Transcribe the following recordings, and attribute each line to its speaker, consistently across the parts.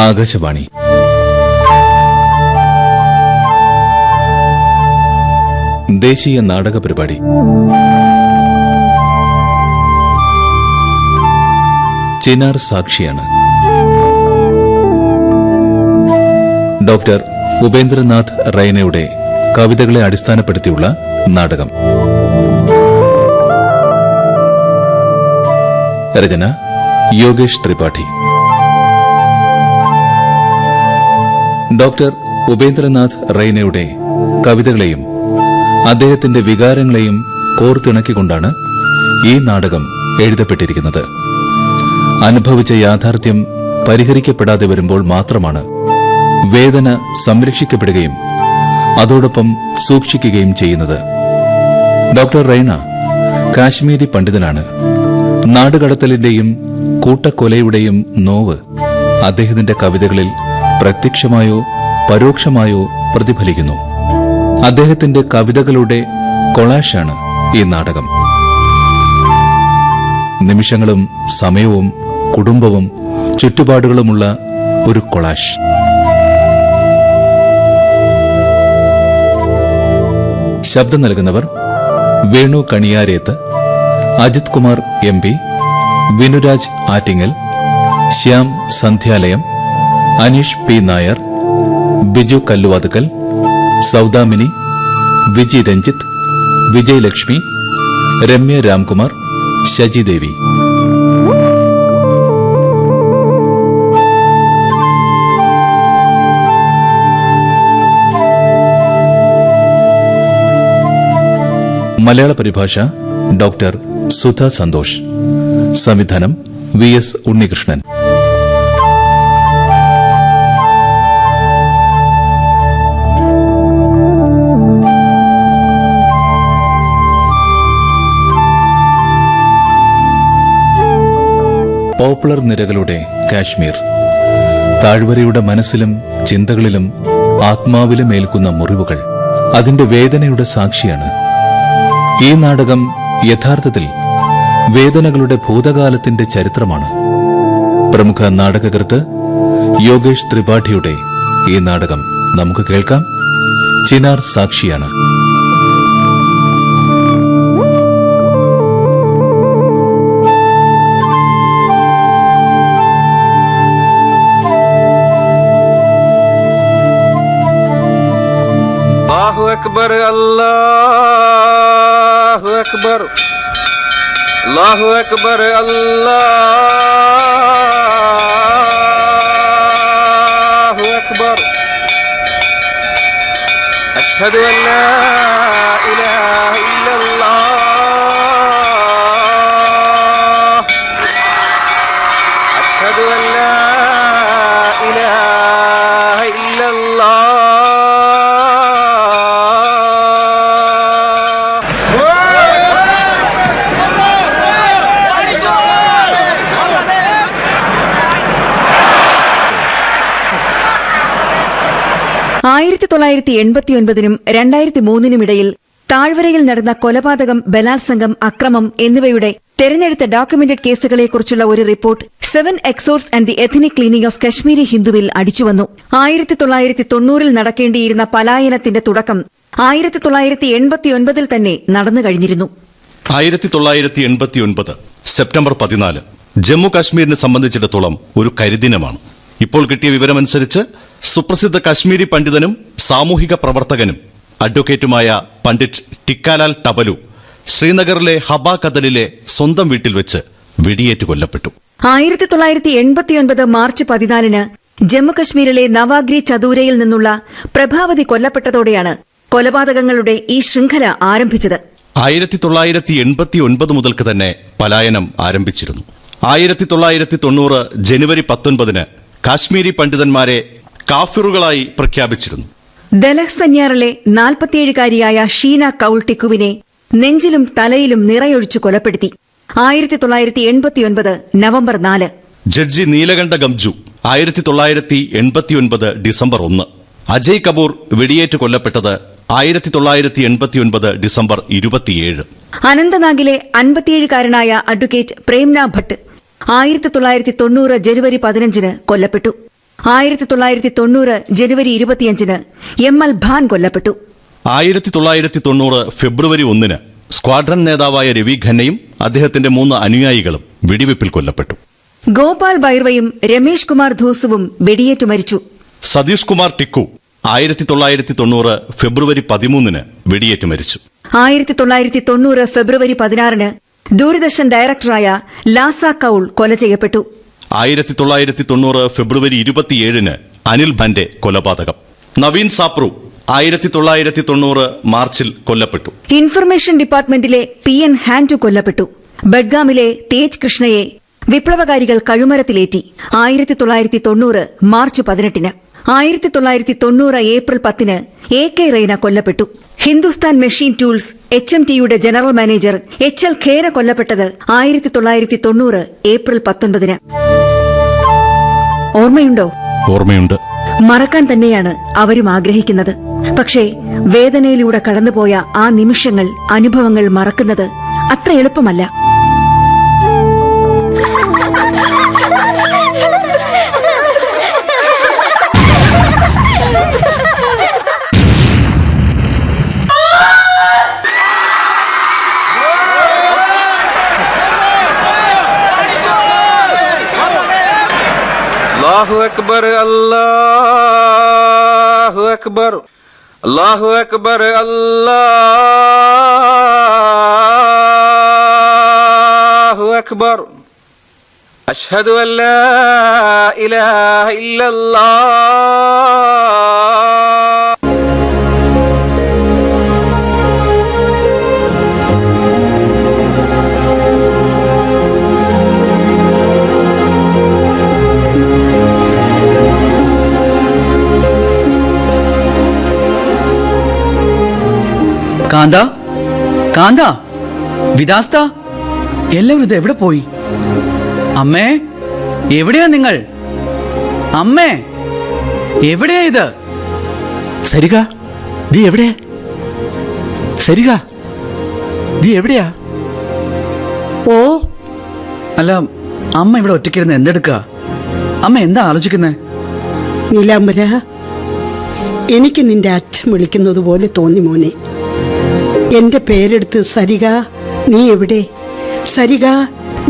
Speaker 1: ആകാശവാണി. ദേശീയ നാടക പരിപാടി. ചിനാർ സാക്ഷിയാണ്. ഡോക്ടർ ഉപേന്ദ്രനാഥ് റൈനയുടെ കവിതകളെ അടിസ്ഥാനപ്പെടുത്തിയുള്ള നാടകം. രചന യോഗേഷ് ത്രിപാഠി. ഡോക്ടർ ഉപേന്ദ്രനാഥ് റൈനയുടെ കവിതകളെയും അദ്ദേഹത്തിന്റെ വികാരങ്ങളെയും കോർത്തിണക്കിക്കൊണ്ടാണ് ഈ നാടകം എഴുതപ്പെട്ടിരിക്കുന്നത്. അനുഭവിച്ച യാഥാർത്ഥ്യം പരിഹരിക്കപ്പെടാതെ വരുമ്പോൾ മാത്രമാണ് വേദന സംരക്ഷിക്കപ്പെടുകയും അതോടൊപ്പം സൂക്ഷിക്കുകയും ചെയ്യുന്നത്. ഡോക്ടർ റൈന കാശ്മീരി പണ്ഡിതനാണ്. നാടുകടത്തലിന്റെയും കൂട്ടക്കൊലയുടെയും നോവ് അദ്ദേഹത്തിന്റെ കവിതകളിൽ പ്രത്യക്ഷമായോ പരോക്ഷമായോ പ്രതിഫലിക്കുന്നു. അദ്ദേഹത്തിന്റെ കവിതകളുടെ കൊളാഷാണ് ഈ നാടകം. നിമിഷങ്ങളും സമയവും കുടുംബവും ചുറ്റുപാടുകളുമുള്ള ഒരു കൊളാഷ്. ശബ്ദം നൽകുന്നവർ വേണു കണിയാരേത്ത്, അജിത് കുമാർ MP, വിനുരാജ് ആറ്റിങ്ങൽ, ശ്യാം സന്ധ്യാലയം, അനീഷ് P. നായർ, ബിജു കല്ലുവാതുക്കൽ, സൌദാമിനി, വിജി രഞ്ജിത്ത്, വിജയലക്ഷ്മി, രമ്യ രാംകുമാർ, ശജിദേവി. മലയാള പരിഭാഷ ഡോക്ടർ സുധ സന്തോഷ്. സംവിധാനം VS ഉണ്ണികൃഷ്ണൻ. പോപ്പുലർ നിരകളുടെ കാശ്മീർ. താഴ്വരയുടെ മനസ്സിലും ചിന്തകളിലും ആത്മാവിലും ഏൽക്കുന്ന മുറിവുകൾ അതിന്റെ വേദനയുടെ സാക്ഷിയാണ്. ഈ നാടകം യഥാർത്ഥത്തിൽ വേദനകളുടെ ഭൂതകാലത്തിന്റെ ചരിത്രമാണ്. പ്രമുഖ നാടകകൃത്ത് യോഗേഷ് ത്രിപാഠിയുടെ ഈ നാടകം നമുക്ക് കേൾക്കാം. ചിനാർ സാക്ഷിയാണ്.
Speaker 2: अकबर अल्लाहु अकबर अल्लाहु अकबर अल्लाहु अकबर अशहदु अन ला इलाहा इल्लल्लाह अशहदु अन ला इलाहा इल्लल्लाह.
Speaker 3: ആയിരത്തി 1989 2003 ഇടയിൽ താഴ്വരയിൽ നടന്ന കൊലപാതകം, ബലാത്സംഗം, അക്രമം എന്നിവയുടെ തെരഞ്ഞെടുത്ത ഡോക്യുമെന്റഡ് കേസുകളെക്കുറിച്ചുള്ള ഒരു report 7 exodus and the ethnic cleaning of Kashmiri ഹിന്ദുവിൽ അടിച്ചുവന്നു. 1990 നടക്കേണ്ടിയിരുന്ന പലായനത്തിന്റെ തുടക്കം 1989 തന്നെ നടന്നു കഴിഞ്ഞിരുന്നു.
Speaker 4: 1989 സെപ്റ്റംബർ 14 ജമ്മു കാശ്മീരിനെ സംബന്ധിച്ചിടത്തോളം ഒരു കരിദിനമാണ്. ഇപ്പോൾ കിട്ടിയ വിവരമനുസരിച്ച് സുപ്രസിദ്ധ കശ്മീരി പണ്ഡിതനും സാമൂഹിക പ്രവർത്തകനും അഡ്വക്കേറ്റുമായ പണ്ഡിറ്റ് ടിക്കാലാൽ തപലു ശ്രീനഗറിലെ ഹബ കദലിലെ സ്വന്തം വീട്ടിൽ വെച്ച് വെടിയേറ്റ് കൊല്ലപ്പെട്ടു.
Speaker 3: 1989 മാർച്ച് 14 ജമ്മുകശ്മീരിലെ നവാഗ്രി ചദൂരയിൽ നിന്നുള്ള പ്രഭാവതി കൊല്ലപ്പെട്ടതോടെയാണ് കൊലപാതകങ്ങളുടെ ഈ ശൃംഖല ആരംഭിച്ചത്.
Speaker 4: 1989 മുതൽക്ക് തന്നെ പലായനം ആരംഭിച്ചിരുന്നു. 1990 ജനുവരി 19 കാശ്മീരി പണ്ഡിതന്മാരെ കാഫിറുകളായി പ്രഖ്യാപിച്ചിരുന്നു.
Speaker 3: ദലഹ്സന്യാറിലെ 47-കാരിയായ ഷീന കൌൾ ടിക്കുവിനെ നെഞ്ചിലും തലയിലും നിറയൊഴിച്ചു കൊലപ്പെടുത്തി. 1989 November 4
Speaker 4: judge Neelakanta Ganjoo 1989 December 1. Ajay Kapoor വെടിയേറ്റ് കൊല്ലപ്പെട്ടത് 1989 ഡിസംബർ 27.
Speaker 3: അനന്തനാഗിലെ 57-കാരനായ അഡ്വക്കേറ്റ് പ്രേംന ഭട്ട് 1990 ജനുവരി 15 കൊല്ലപ്പെട്ടു. 1990 ജനുവരി 25 ML ഭാൻ കൊല്ലപ്പെട്ടു.
Speaker 4: 1990 ഫെബ്രുവരി 1 സ്ക്വാഡ്രൺ നേതാവായ രവി ഖന്നയും അദ്ദേഹത്തിന്റെ 3 അനുയായികളും വെടിവെപ്പിൽ കൊല്ലപ്പെട്ടു.
Speaker 3: ഗോപാൽ ബൈർവയും രമേഷ് കുമാർ ധൂസുവും വെടിയേറ്റു മരിച്ചു.
Speaker 4: സതീഷ് കുമാർ ടിക്കു 1990 ഫെബ്രുവരി 13 വെടിയേറ്റ് മരിച്ചു.
Speaker 3: 1990 ഫെബ്രുവരി 16 ദൂരദർശൻ ഡയറക്ടറായ ലാസ കൌൾ കൊല ചെയ്യപ്പെട്ടു.
Speaker 4: 1990 ഫെബ്രുവരി 27 അനിൽ ഭന്റെ കൊലപാതകം. നവീൻ സാപ്രു 1990 മാർച്ചിൽ കൊല്ലപ്പെട്ടു.
Speaker 3: ഇൻഫർമേഷൻ ഡിപ്പാർട്ട്മെന്റിലെ PN ഹാൻഡു കൊല്ലപ്പെട്ടു. ബഡ്ഗാമിലെ തേജ് കൃഷ്ണയെ വിപ്ലവകാരികൾ കഴുമരത്തിലേറ്റി. 1990 മാർച്ച് 18 1990 ഏപ്രിൽ 10 AK റെയ്ന കൊല്ലപ്പെട്ടു. ഹിന്ദുസ്ഥാൻ മെഷീൻ ടൂൾസ് HMTയുടെ ജനറൽ മാനേജർ HL ഖേര കൊല്ലപ്പെട്ടത് 1990 ഏപ്രിൽ 19. ഓർമ്മയുണ്ടോ?
Speaker 4: ഓർമ്മയുണ്ട്.
Speaker 3: മറക്കാൻ തന്നെയാണ് അവരും ആഗ്രഹിക്കുന്നത്. പക്ഷേ വേദനയിലൂടെ കടന്നുപോയ ആ നിമിഷങ്ങൾ, അനുഭവങ്ങൾ മറക്കുന്നത് അത്ര എളുപ്പമല്ല.
Speaker 2: അല്ലാഹു അക്ബർ, അല്ലാഹു അക്ബർ, അല്ലാഹു അക്ബർ, അല്ലാഹു അക്ബർ. അശ്ഹദു അല്ലാ ഇലാഹ ഇല്ലല്ലാഹ്.
Speaker 5: കാന്ത, കാന്ത, വിദാസ്ത, എല്ലാവരും ഇത് എവിടെ പോയി? അമ്മേ, എവിടെയാ നിങ്ങൾ? അമ്മേ, എവിടെയാ ഇത്?
Speaker 6: സരിക, നീ എവിടെ? സരിക, നീ എവിടെയാ?
Speaker 5: ഓ, അല്ല, അമ്മ ഇവിടെ ഒറ്റയ്ക്കിരുന്ന് എന്തെടുക്ക? അമ്മ എന്താ ആലോചിക്കുന്നേ?
Speaker 7: നീലാംബര, എനിക്ക് നിന്റെ അച്ഛൻ വിളിക്കുന്നത് പോലെ തോന്നി മോനെ. എന്റെ പേരെടുത്ത് സരിക നീ എവിടെ, സരിക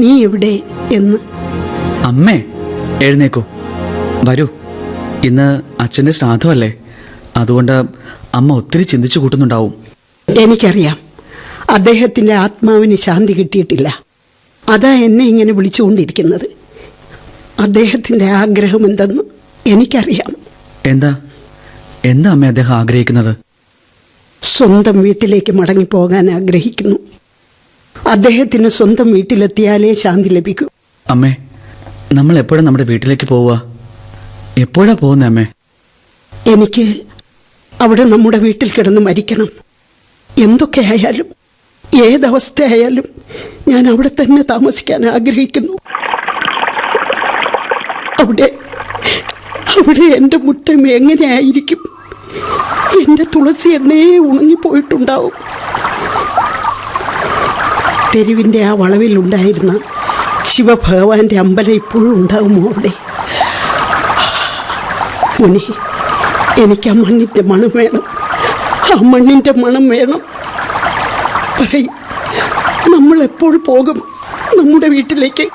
Speaker 7: നീ എവിടെ എന്ന്.
Speaker 5: അമ്മേ, എഴുന്നേക്കോ, വരൂ. ഇന്ന് അച്ഛന്റെ ശ്രാദ്ധമല്ലേ, അതുകൊണ്ട് അമ്മ ഒത്തിരി ചിന്തിച്ചു കൂട്ടുന്നുണ്ടാവും.
Speaker 7: എനിക്കറിയാം, അദ്ദേഹത്തിന്റെ ആത്മാവിന് ശാന്തി കിട്ടിയിട്ടില്ല. അതാ എന്നെ ഇങ്ങനെ വിളിച്ചുകൊണ്ടിരിക്കുന്നത്. അദ്ദേഹത്തിന്റെ ആഗ്രഹം എന്തെന്ന് എനിക്കറിയാം.
Speaker 5: എന്താ എന്താ അമ്മ അദ്ദേഹം ആഗ്രഹിക്കുന്നത്?
Speaker 7: സ്വന്തം വീട്ടിലേക്ക് മടങ്ങിപ്പോകാൻ ആഗ്രഹിക്കുന്നു. അദ്ദേഹത്തിന് സ്വന്തം വീട്ടിലെത്തിയാലേ ശാന്തി ലഭിക്കൂ.
Speaker 5: അമ്മേ, നമ്മൾ എപ്പോഴാ നമ്മുടെ വീട്ടിലേക്ക് പോവുക? എപ്പോഴാ പോകുന്നേ അമ്മേ?
Speaker 7: എനിക്ക് അവിടെ നമ്മുടെ വീട്ടിൽ കിടന്ന് മരിക്കണം. എന്തൊക്കെയായാലും, ഏതവസ്ഥയായാലും ഞാൻ അവിടെ തന്നെ താമസിക്കാൻ ആഗ്രഹിക്കുന്നു. അവിടെ അവിടെ എൻ്റെ മുറ്റം എങ്ങനെയായിരിക്കും? എൻ്റെ തുളസി എന്നേ ഉണങ്ങിപ്പോയിട്ടുണ്ടാവും. തെരുവിൻ്റെ ആ വളവിൽ ഉണ്ടായിരുന്ന ശിവഭഗവാന്റെ അമ്പലം ഇപ്പോഴും ഉണ്ടാകുമോ അവിടെ? മുനി, എനിക്ക് ആ മണ്ണിൻ്റെ മണം വേണം, ആ മണ്ണിൻ്റെ മണം വേണം. പറയും, നമ്മൾ എപ്പോൾ പോകും നമ്മുടെ വീട്ടിലേക്ക്?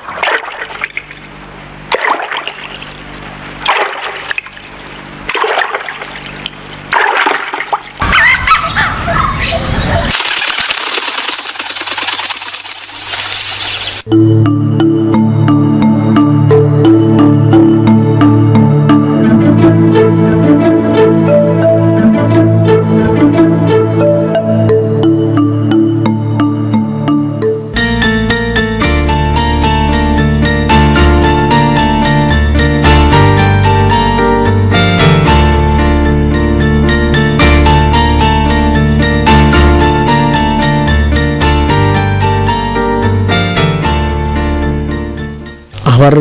Speaker 6: അവർ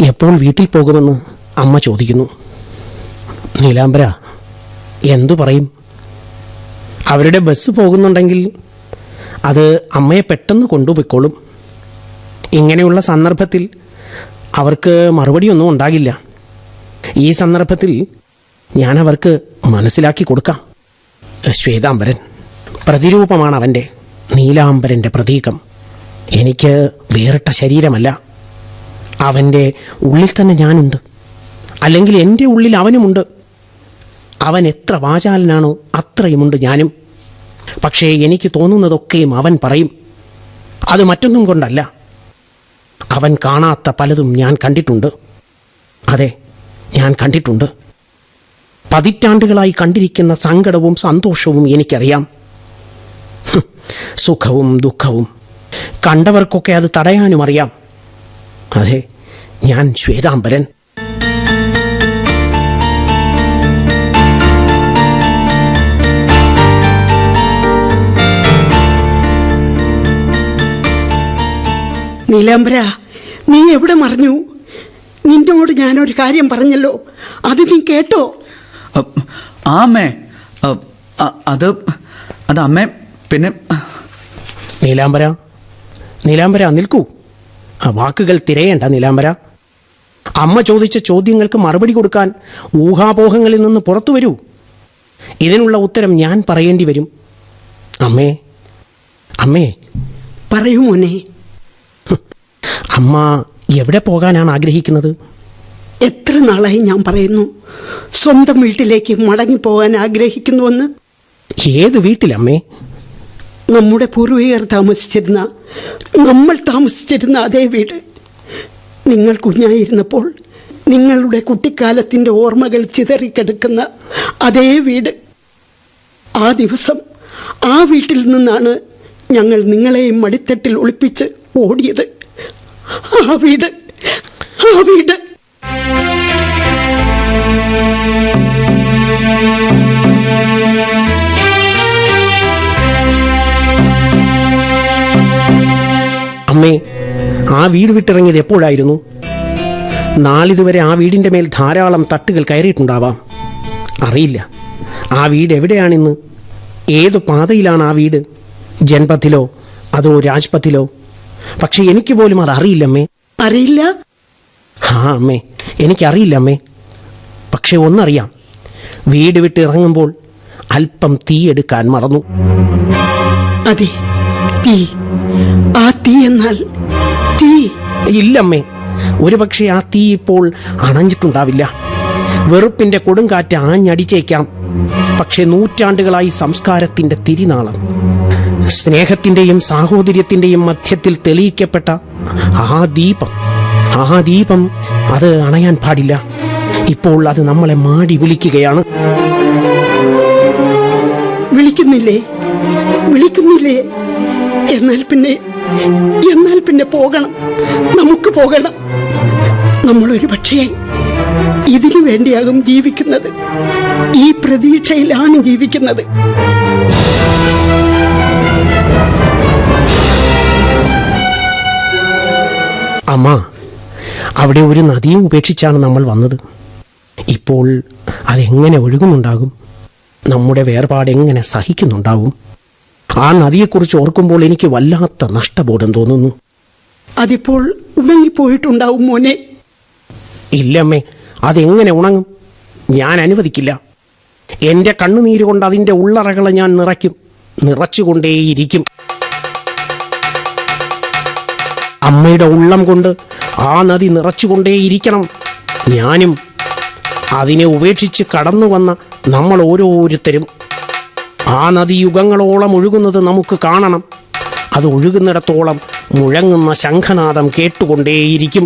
Speaker 6: എപ്പോൾ വീട്ടിൽ പോകുമെന്ന് അമ്മ ചോദിക്കുന്നു. നീലാംബര, എന്തു പറയും? അവരുടെ ബസ് പോകുന്നുണ്ടെങ്കിൽ അത് അമ്മയെ പെട്ടെന്ന് കൊണ്ടുപോയിക്കോളും. ഇങ്ങനെയുള്ള സന്ദർഭത്തിൽ അവർക്ക് മറുപടിയൊന്നും ഉണ്ടാകില്ല. ഈ സന്ദർഭത്തിൽ ഞാൻ അവർക്ക് മനസ്സിലാക്കി കൊടുക്കാം. ശ്വേതാംബരൻ പ്രതിരൂപമാണ് അവൻ്റെ, നീലാംബരൻ്റെ പ്രതീകം. എനിക്ക് വേറിട്ട ശരീരമല്ല, അവൻ്റെ ഉള്ളിൽ തന്നെ ഞാനുണ്ട്, അല്ലെങ്കിൽ എൻ്റെ ഉള്ളിൽ അവനുമുണ്ട്. അവൻ എത്ര വാചാലനാണോ അത്രയുമുണ്ട് ഞാനും. പക്ഷേ എനിക്ക് തോന്നുന്നതൊക്കെയും അവൻ പറയും. അത് മറ്റൊന്നും കൊണ്ടല്ല, അവൻ കാണാത്ത പലതും ഞാൻ കണ്ടിട്ടുണ്ട്. അതെ, ഞാൻ കണ്ടിട്ടുണ്ട്. പതിറ്റാണ്ടുകളായി കണ്ടിരിക്കുന്ന സങ്കടവും സന്തോഷവും എനിക്കറിയാം. സുഖവും ദുഃഖവും കണ്ടവർക്കൊക്കെ അത് തടയാനും അറിയാം. അതെ, ഞാൻ ശ്വേതാംബരൻ.
Speaker 7: നീലാംബര, നീ എവിടെ മറഞ്ഞു? നിന്നോട് ഞാനൊരു കാര്യം പറഞ്ഞല്ലോ, അത് നീ കേട്ടോ?
Speaker 5: അമ്മേ, അത് അമ്മേ. പിന്നെ
Speaker 6: നീലാംബര, നീലാംബര നിൽക്കൂ. വാക്കുകൾ തിരയേണ്ട നീലാംബര. അമ്മ ചോദിച്ച ചോദ്യങ്ങൾക്ക് മറുപടി കൊടുക്കാൻ ഊഹാപോഹങ്ങളിൽ നിന്ന് പുറത്തു വരൂ. ഇതിനുള്ള ഉത്തരം ഞാൻ പറയേണ്ടി വരും. അമ്മേ, അമ്മേ.
Speaker 7: പറയൂ മോനെ.
Speaker 6: അമ്മ എവിടെ പോകാനാണ് ആഗ്രഹിക്കുന്നത്?
Speaker 7: എത്ര നാളായി ഞാൻ പറയുന്നു, സ്വന്തം വീട്ടിലേക്ക് മടങ്ങിപ്പോകാൻ ആഗ്രഹിക്കുന്നുവെന്ന്.
Speaker 6: ഏത് വീട്ടിലമ്മേ?
Speaker 7: നമ്മുടെ പൂർവികർ താമസിച്ചിരുന്ന, നമ്മൾ താമസിച്ചിരുന്ന അതേ വീട്. നിങ്ങൾ കുഞ്ഞായിരുന്നപ്പോൾ നിങ്ങളുടെ കുട്ടിക്കാലത്തിൻ്റെ ഓർമ്മകൾ ചിതറിക്കിടക്കുന്ന അതേ വീട്. ആ ദിവസം ആ വീട്ടിൽ നിന്നാണ് ഞങ്ങൾ നിങ്ങളെയും മടിത്തട്ടിൽ ഒളിപ്പിച്ച് ഓടിയത്. ആ വീട്, ആ വീട്. അമ്മേ, ആ വീട് വിട്ടിറങ്ങിയത് എപ്പോഴായിരുന്നു? നാളിതുവരെ ആ വീടിൻ്റെ മേൽ ധാരാളം തട്ടുകൾ കയറിയിട്ടുണ്ടാവാം. അറിയില്ല ആ വീട് എവിടെയാണിന്ന്. ഏതു പാതയിലാണ് ആ വീട്? ജൻപത്തിലോ അതോ രാജ്പത്തിലോ? പക്ഷെ എനിക്ക് പോലും അത് അറിയില്ലമ്മേ. അറിയില്ല?
Speaker 6: ആ അമ്മേ, എനിക്കറിയില്ല അമ്മേ. പക്ഷെ ഒന്നറിയാം, വീട് വിട്ട് ഇറങ്ങുമ്പോൾ അല്പം തീ എടുക്കാൻ മറന്നു.
Speaker 7: അതെ, തീ. ആ തീ എന്നാൽ തീ.
Speaker 6: ഇല്ലമ്മേ, ഒരുപക്ഷെ ആ തീ ഇപ്പോൾ അണഞ്ഞിട്ടുണ്ടാവില്ല. വെറുപ്പിന്റെ കൊടുങ്കാറ്റ് ആഞ്ഞടിച്ചേക്കാം. പക്ഷെ നൂറ്റാണ്ടുകളായി സംസ്കാരത്തിന്റെ തിരിനാളം, സ്നേഹത്തിന്റെയും സാഹോദര്യത്തിന്റെയും മധ്യത്തിൽ തെളിയിക്കപ്പെട്ട ആ ദീപം അത് അണയാൻ പാടില്ല. ഇപ്പോൾ അത് നമ്മളെ മാടി വിളിക്കുകയാണ്.
Speaker 7: വിളിക്കുന്നില്ലേ? വിളിക്കുന്നില്ലേ? എന്നാൽ പിന്നെ പോകണം. നമുക്ക് പോകണം. നമ്മളൊരു പക്ഷേ ഇതിനു വേണ്ടിയാകും ജീവിക്കുന്നത്. ഈ പ്രതീക്ഷയിലാണ് ജീവിക്കുന്നത്.
Speaker 6: അമ്മ, അവിടെ ഒരു നദിയും ഉപേക്ഷിച്ചാണ് നമ്മൾ വന്നത്. ഇപ്പോൾ അതെങ്ങനെ ഒഴുകുന്നുണ്ടാകും? നമ്മുടെ വേർപാട് എങ്ങനെ സഹിക്കുന്നുണ്ടാകും? ആ നദിയെക്കുറിച്ച് ഓർക്കുമ്പോൾ എനിക്ക് വല്ലാത്ത നഷ്ടബോധം തോന്നുന്നു.
Speaker 7: അതിപ്പോൾ ഉണങ്ങിപ്പോയിട്ടുണ്ടാവും മോനെ.
Speaker 6: ഇല്ലമ്മേ, അതെങ്ങനെ ഉണങ്ങും? ഞാൻ അനുവദിക്കില്ല. എൻ്റെ കണ്ണുനീര് കൊണ്ട് അതിൻ്റെ ഉള്ളറകളെ ഞാൻ നിറച്ചുകൊണ്ടേയിരിക്കും. അമ്മയുടെ ഉള്ളം കൊണ്ട് ആ നദി നിറച്ചുകൊണ്ടേയിരിക്കണം. ഞാനും അതിനെ ഉപേക്ഷിച്ച് കടന്നു വന്ന നമ്മൾ ഓരോരുത്തരും. ആ നദി യുഗങ്ങളോളം ഒഴുകുന്നത് നമുക്ക് കാണണം. അത് ഒഴുകുന്നിടത്തോളം മുഴങ്ങുന്ന ശംഖനാദം കേട്ടുകൊണ്ടേയിരിക്കും.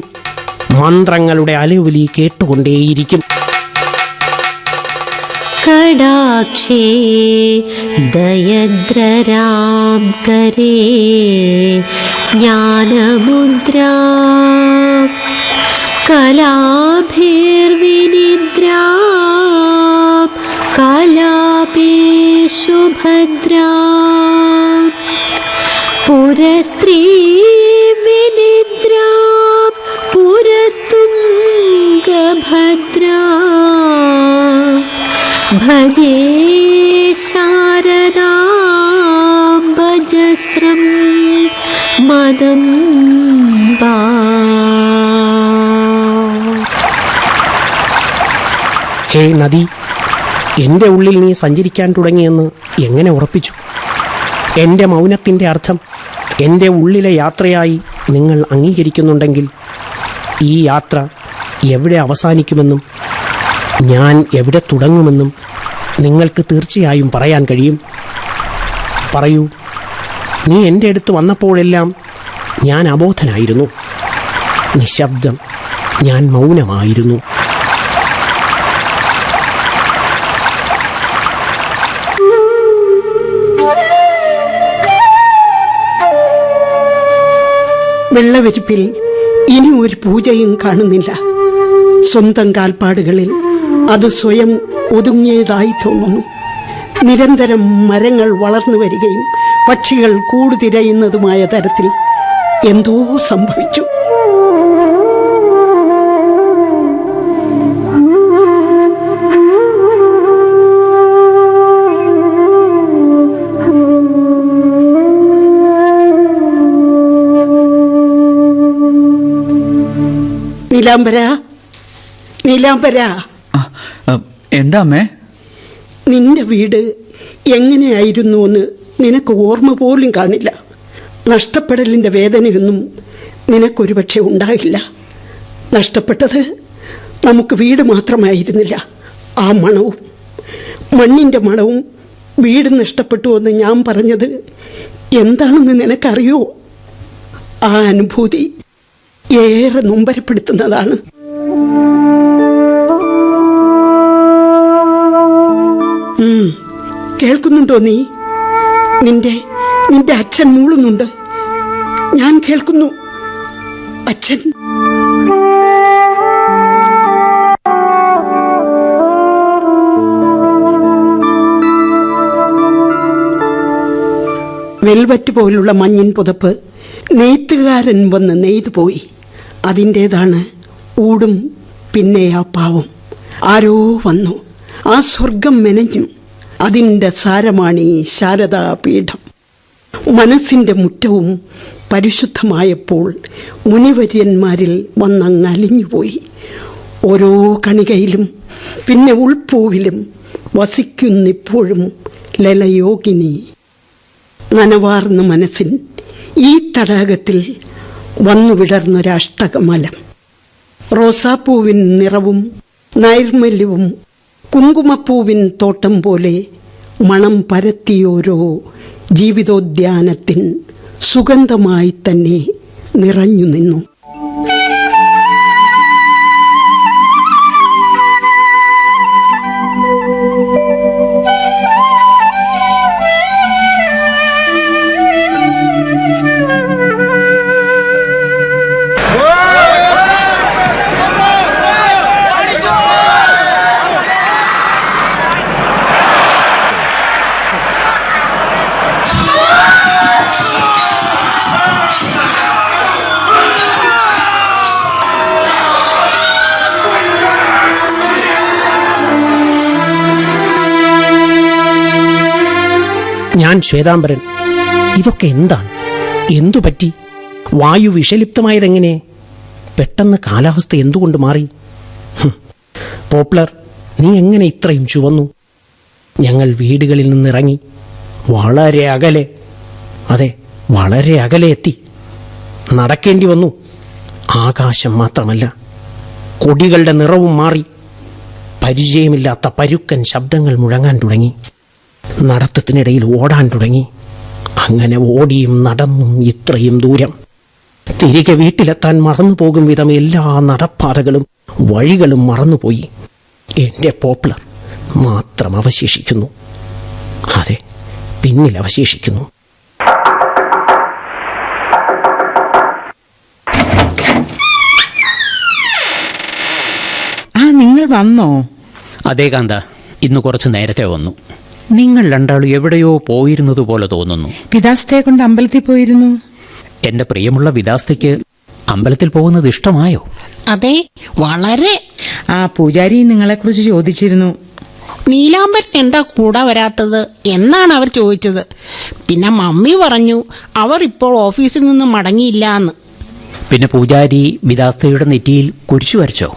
Speaker 6: മന്ത്രങ്ങളുടെ അലയൊലി കേട്ടുകൊണ്ടേയിരിക്കും.
Speaker 8: കടാക്ഷേ ദയദ്രരാം കരേ ജ്ഞാനമുദ്രാ കലാഭിർവിനിദ്രാ കലാപേഷു ഭദ്രാ പുരസ്ത്രീ വിനിദ്രാ പുരസ്തുംഗഭദ്രാ ഭജേ ശാരദാംബജസ്രം മദംബാ.
Speaker 7: ഹേ നദി, എൻ്റെ ഉള്ളിൽ നീ സഞ്ചരിക്കാൻ തുടങ്ങിയെന്ന് എങ്ങനെ ഉറപ്പിച്ചു? എൻ്റെ മൗനത്തിൻ്റെ അർത്ഥം എൻ്റെ ഉള്ളിലെ യാത്രയായി നിങ്ങൾ അംഗീകരിക്കുന്നുണ്ടെങ്കിൽ ഈ യാത്ര എവിടെ അവസാനിക്കുമെന്നും ഞാൻ എവിടെ തുടങ്ങുമെന്നും നിങ്ങൾക്ക് തീർച്ചയായും പറയാൻ കഴിയും. പറയൂ, നീ എൻ്റെ അടുത്ത് വന്നപ്പോഴെല്ലാം ഞാൻ അബോധനായിരുന്നു, നിശബ്ദം, ഞാൻ മൗനമായിരുന്നു.
Speaker 9: വെള്ളവിരിപ്പിൽ ഇനി ഒരു പൂജയും കാണുന്നില്ല. സ്വന്തം കാൽപ്പാടുകളിൽ അത് സ്വയം ഒതുങ്ങിയതായി തോന്നുന്നു. നിരന്തരം മരങ്ങൾ വളർന്നു വരികയും പക്ഷികൾ കൂടുതിരയുന്നതുമായ തരത്തിൽ എന്തോ സംഭവിച്ചു. നീലാംബര, നീലാംബര,
Speaker 5: എന്താ അമ്മേ?
Speaker 9: നിന്റെ വീട് എങ്ങനെയായിരുന്നു എന്ന് നിനക്ക് ഓർമ്മ പോലും കാണില്ല. നഷ്ടപ്പെടലിൻ്റെ വേദനയൊന്നും നിനക്കൊരുപക്ഷെ ഉണ്ടാകില്ല. നഷ്ടപ്പെട്ടത് നമുക്ക് വീട് മാത്രമായിരുന്നില്ല, ആ മണവും, മണ്ണിൻ്റെ മണവും. വീട് നഷ്ടപ്പെട്ടു എന്ന് ഞാൻ പറഞ്ഞത് എന്താണെന്ന് നിനക്കറിയോ? ആ അനുഭൂതി ഏറെ നൊമ്പരപ്പെടുത്തുന്നതാണ്. കേൾക്കുന്നുണ്ടോ നീ? നിന്റെ അച്ഛൻ മൂളുന്നുണ്ട്. ഞാൻ കേൾക്കുന്നു. അച്ഛൻ വെൽവറ്റ് പോലുള്ള മഞ്ഞിൻ പുതപ്പ് നെയ്ത്തുകാരൻ വന്ന് നെയ്തു പോയി. അതിൻ്റേതാണ് ഊടും പിന്നെ ആ പാവം. ആരോ വന്നു, ആ സ്വർഗം മെനഞ്ഞു. അതിൻ്റെ സാരമാണ് ഈ ശാരദാപീഠം. മനസ്സിൻ്റെ മുറ്റവും പരിശുദ്ധമായപ്പോൾ മുനിവര്യന്മാരിൽ വന്നങ്ങലിഞ്ഞുപോയി. ഓരോ കണികയിലും പിന്നെ ഉൾപ്പൂവിലും വസിക്കുന്നിപ്പോഴും ലലയോഗിനി. നനവാർന്ന മനസ്സിൻ ഈ തടാകത്തിൽ വന്നു വിടർന്നൊരഷ്ടകമലം. റോസാപ്പൂവിൻ നിറവും നൈർമല്യവും കുങ്കുമപ്പൂവിൻ തോട്ടം പോലെ മണം പരത്തിയോരോ ജീവിതോദ്യാനത്തിൻ സുഗന്ധമായി തന്നെ നിറഞ്ഞു നിന്നു.
Speaker 7: ഞാൻ ശ്വേതാംബരൻ. ഇതൊക്കെ എന്താണ്? എന്തു പറ്റി? വായു വിഷലിപ്തമായതെങ്ങനെ? പെട്ടെന്ന് കാലാവസ്ഥ എന്തുകൊണ്ട് മാറി? പോപ്ലർ, നീ എങ്ങനെ ഇത്രയും ചുവന്നു? ഞങ്ങൾ വീടുകളിൽ നിന്നിറങ്ങി വളരെ അകലെ, അതെ, വളരെ അകലെ എത്തി. നടക്കേണ്ടി വന്നു. ആകാശം മാത്രമല്ല, കൊടികളുടെ നിറവും മാറി. പരിചയമില്ലാത്ത പരുക്കൻ ശബ്ദങ്ങൾ മുഴങ്ങാൻ തുടങ്ങി. നടത്തത്തിനിടയിൽ ഓടാൻ തുടങ്ങി. അങ്ങനെ ഓടിയും നടന്നും ഇത്രയും ദൂരം. തിരികെ വീട്ടിലെത്താൻ മറന്നുപോകും വിധം എല്ലാ നടപ്പാതകളും വഴികളും മറന്നുപോയി. എൻ്റെ പോപ്ലർ മാത്രം അവശേഷിക്കുന്നു. അതെ, പിന്നിൽ അവശേഷിക്കുന്നു.
Speaker 10: നിങ്ങൾ വന്നോ?
Speaker 11: അതേ കാന്ത, ഇന്ന് കുറച്ച് നേരത്തെ വന്നു. നിങ്ങൾ രണ്ടാളും എവിടെയോ പോയിരുന്നത് പോലെ തോന്നുന്നു.
Speaker 10: പിതാസ്തയെ കൊണ്ട് അമ്പലത്തിൽ പോയിരുന്നു.
Speaker 11: എന്റെ പ്രിയമുള്ള വിദാസ്തയ്ക്ക് അമ്പലത്തിൽ പോകുന്നത് ഇഷ്ടമായോ?
Speaker 9: അതെ, വളരെ.
Speaker 10: ആ പൂജാരി നിങ്ങളെക്കുറിച്ച് ചോദിച്ചിരുന്നു.
Speaker 9: നീലാംബരൻ എന്താ കൂടെ വരാത്തത് എന്നാണ് അവർ ചോദിച്ചത്. പിന്നെ മമ്മി പറഞ്ഞു അവർ ഇപ്പോൾ ഓഫീസിൽ നിന്ന് മടങ്ങിയില്ല എന്ന്.
Speaker 11: പിന്നെ പൂജാരി വിദാസ്തയുടെ നെറ്റിയിൽ കുരിശു വരച്ചോ?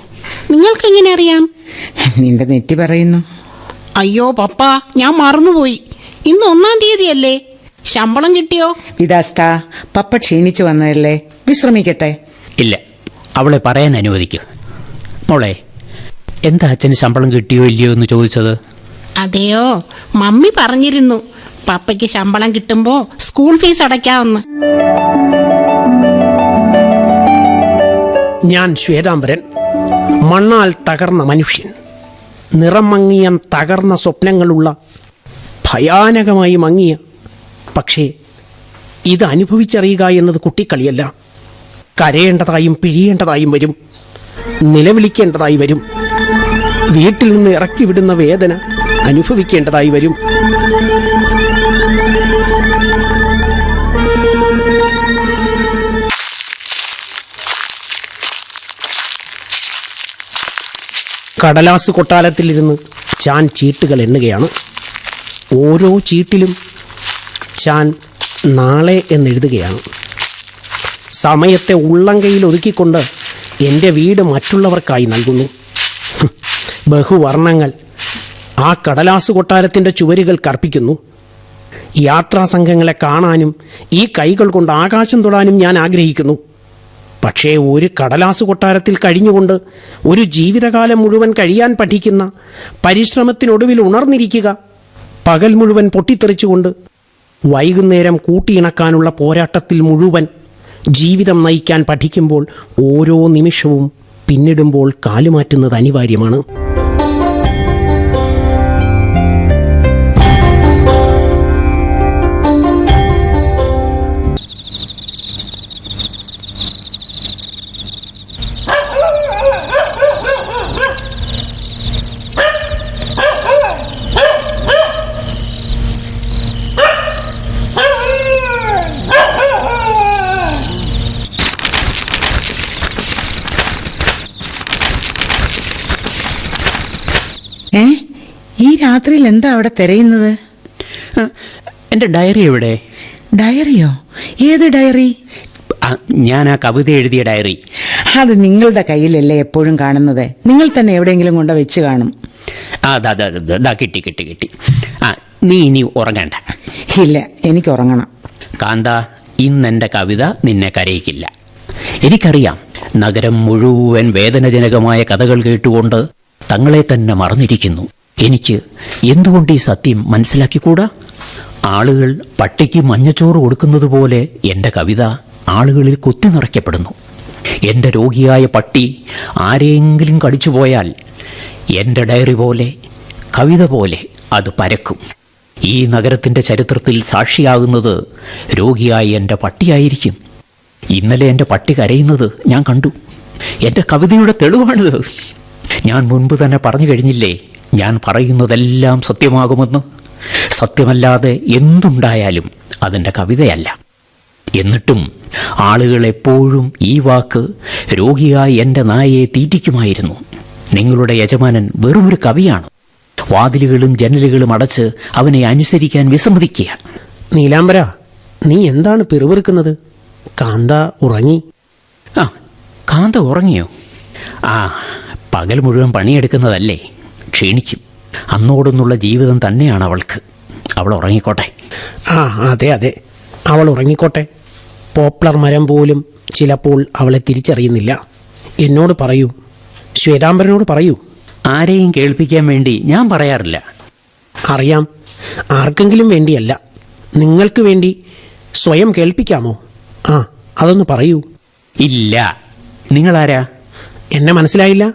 Speaker 9: നിങ്ങൾക്കെങ്ങനെ അറിയാം?
Speaker 10: നിന്റെ നെറ്റി പറയുന്നു.
Speaker 9: അയ്യോ പപ്പ, ഞാൻ മറന്നുപോയി. ഇന്ന് 1-ാം തീയതിയല്ലേ? ശമ്പളം കിട്ടിയോ?
Speaker 10: വിദാസ്ത, പപ്പ ക്ഷീണിച്ചു വന്നതല്ലേ, വിശ്രമിക്കട്ടെ.
Speaker 11: ഇല്ല, അവളെ പറയാൻ അനുവദിക്കൂ. മോളെ, എന്താ അച്ഛന് ശമ്പളം കിട്ടിയോ ഇല്ലയോ എന്ന് ചോദിച്ചത്?
Speaker 9: അതെയോ, മമ്മി പറഞ്ഞിരുന്നു പപ്പയ്ക്ക് ശമ്പളം കിട്ടുമ്പോ സ്കൂൾ ഫീസ് അടയ്ക്കാമെന്ന്.
Speaker 7: ഞാൻ ശ്വേതാംബരൻ, മണ്ണാൽ തകർന്ന മനുഷ്യൻ, നിറം മങ്ങിയ തകർന്ന സ്വപ്നങ്ങളുള്ള, ഭയാനകമായി മങ്ങിയ. പക്ഷേ ഇത് അനുഭവിച്ചറിയുക എന്നത് കുട്ടിക്കളിയല്ല. കരയേണ്ടതായും പിഴിയേണ്ടതായും വരും, നിലവിളിക്കേണ്ടതായി വരും, വീട്ടിൽ നിന്ന് ഇറക്കി വിടുന്ന വേദന അനുഭവിക്കേണ്ടതായി വരും. കടലാസ് കൊട്ടാരത്തിലിരുന്ന് ചാൻ ചീട്ടുകൾ എണ്ണുകയാണ്. ഓരോ ചീട്ടിലും ചാൻ നാളെ എന്നെഴുതുകയാണ്. സമയത്തെ ഉള്ളംകൈയിൽ ഒതുക്കിക്കൊണ്ട് എൻ്റെ വീട് മറ്റുള്ളവർക്കായി നൽകുന്നു. ബഹുവർണ്ണങ്ങൾ ആ കടലാസ് കൊട്ടാരത്തിൻ്റെ ചുവരുകൾ കർപ്പിക്കുന്നു. യാത്രാസംഘങ്ങളെ കാണാനും ഈ കൈകൾ കൊണ്ട് ആകാശം തൊടാനും ഞാൻ ആഗ്രഹിക്കുന്നു. പക്ഷേ ഒരു കടലാസ് കൊട്ടാരത്തിൽ കഴിഞ്ഞുകൊണ്ട് ഒരു ജീവിതകാലം മുഴുവൻ കഴിയാൻ പഠിക്കുന്ന, പരിശ്രമത്തിനൊടുവിൽ ഉണർന്നിരിക്കുക, പകൽ മുഴുവൻ പൊട്ടിത്തെറിച്ചുകൊണ്ട് വൈകുന്നേരം കൂട്ടിയിണക്കാനുള്ള പോരാട്ടത്തിൽ മുഴുവൻ ജീവിതം നയിക്കാൻ പഠിക്കുമ്പോൾ ഓരോ നിമിഷവും പിന്നിടുമ്പോൾ കാലുമാറ്റുന്നത് അനിവാര്യമാണ്.
Speaker 10: ഈ രാത്രിയിൽ എന്താ അവിടെ തിരയുന്നത്?
Speaker 11: എൻ്റെ ഡയറി എവിടെ?
Speaker 10: ഡയറിയോ? ഏത് ഡയറി?
Speaker 11: ഞാൻ ആ കവിത എഴുതിയ ഡയറി.
Speaker 10: അത് നിങ്ങളുടെ കയ്യിലല്ലേ എപ്പോഴും കാണുന്നത്. നിങ്ങൾ തന്നെ എവിടെയെങ്കിലും കൊണ്ട് വെച്ച് കാണും.
Speaker 11: കിട്ടി. നീ ഇനി ഉറങ്ങണ്ട.
Speaker 10: ഇല്ല, എനിക്ക് ഉറങ്ങണം.
Speaker 11: കാന്ത, ഇന്നെൻ്റെ കവിത നിന്നെ കരയിക്കില്ല. എനിക്കറിയാം, നഗരം മുഴുവൻ വേദനജനകമായ കഥകൾ കേട്ടുകൊണ്ട് തങ്ങളെ തന്നെ മറന്നിരിക്കുന്നു. എനിക്ക് എന്തുകൊണ്ട് ഈ സത്യം മനസ്സിലാക്കിക്കൂടാ? ആളുകൾ പട്ടിക്ക് മഞ്ഞച്ചോറ് കൊടുക്കുന്നത് പോലെ എൻ്റെ കവിത ആളുകളിൽ കുത്തി നിറയ്ക്കപ്പെടുന്നു. എൻ്റെ രോഗിയായ പട്ടി ആരെയെങ്കിലും കടിച്ചുപോയാൽ എൻ്റെ ഡയറി പോലെ, കവിത പോലെ അത് പരക്കും. ഈ നഗരത്തിൻ്റെ ചരിത്രത്തിൽ സാക്ഷിയാകുന്നത് രോഗിയായ എൻ്റെ പട്ടിയായിരിക്കും. ഇന്നലെ എൻ്റെ പട്ടി കരയുന്നത് ഞാൻ കണ്ടു. എൻ്റെ കവിതയുടെ തെളിവാണിത്. ഞാൻ മുൻപ് തന്നെ പറഞ്ഞു കഴിഞ്ഞില്ലേ, ഞാൻ പറയുന്നതെല്ലാം സത്യമാകുമെന്ന്. സത്യമല്ലാതെ എന്തുണ്ടായാലും അതെൻ്റെ കവിതയല്ല. എന്നിട്ടും ആളുകൾ എപ്പോഴും ഈ വാക്ക് രോഗിയായി എൻ്റെ നായയെ തീറ്റിക്കുമായിരുന്നു. നിങ്ങളുടെ യജമാനൻ വെറുമൊരു കവിയാണ്. വാതിലുകളും ജനലുകളും അടച്ച് അവനെ അനുസരിക്കാൻ വിസമ്മതിക്കുക.
Speaker 7: നീലാംബര, നീ എന്താണ് പിറുപിറുക്കുന്നത്? കാന്ത ഉറങ്ങി.
Speaker 11: കാന്ത ഉറങ്ങിയോ? പകൽ മുഴുവൻ പണിയെടുക്കുന്നതല്ലേ, ക്ഷീണിക്കും. അന്നോടൊന്നുള്ള ജീവിതം തന്നെയാണ് അവൾക്ക്. അവൾ ഉറങ്ങിക്കോട്ടെ.
Speaker 7: അതെ, അവൾ ഉറങ്ങിക്കോട്ടെ. പോപ്ലർ മരം പോലും ചിലപ്പോൾ അവളെ തിരിച്ചറിയുന്നില്ല. എന്നോട് പറയൂ, ശ്വേതാംബരനോട് പറയൂ.
Speaker 11: ആരെയും കേൾപ്പിക്കാൻ വേണ്ടി ഞാൻ പറയാറില്ല.
Speaker 7: അറിയാം, ആർക്കെങ്കിലും വേണ്ടിയല്ല, നിങ്ങൾക്ക് വേണ്ടി സ്വയം കേൾപ്പിക്കാമോ? അതൊന്ന് പറയൂ.
Speaker 11: ഇല്ല. നിങ്ങളാരാ?
Speaker 7: എന്നെ മനസ്സിലായില്ല?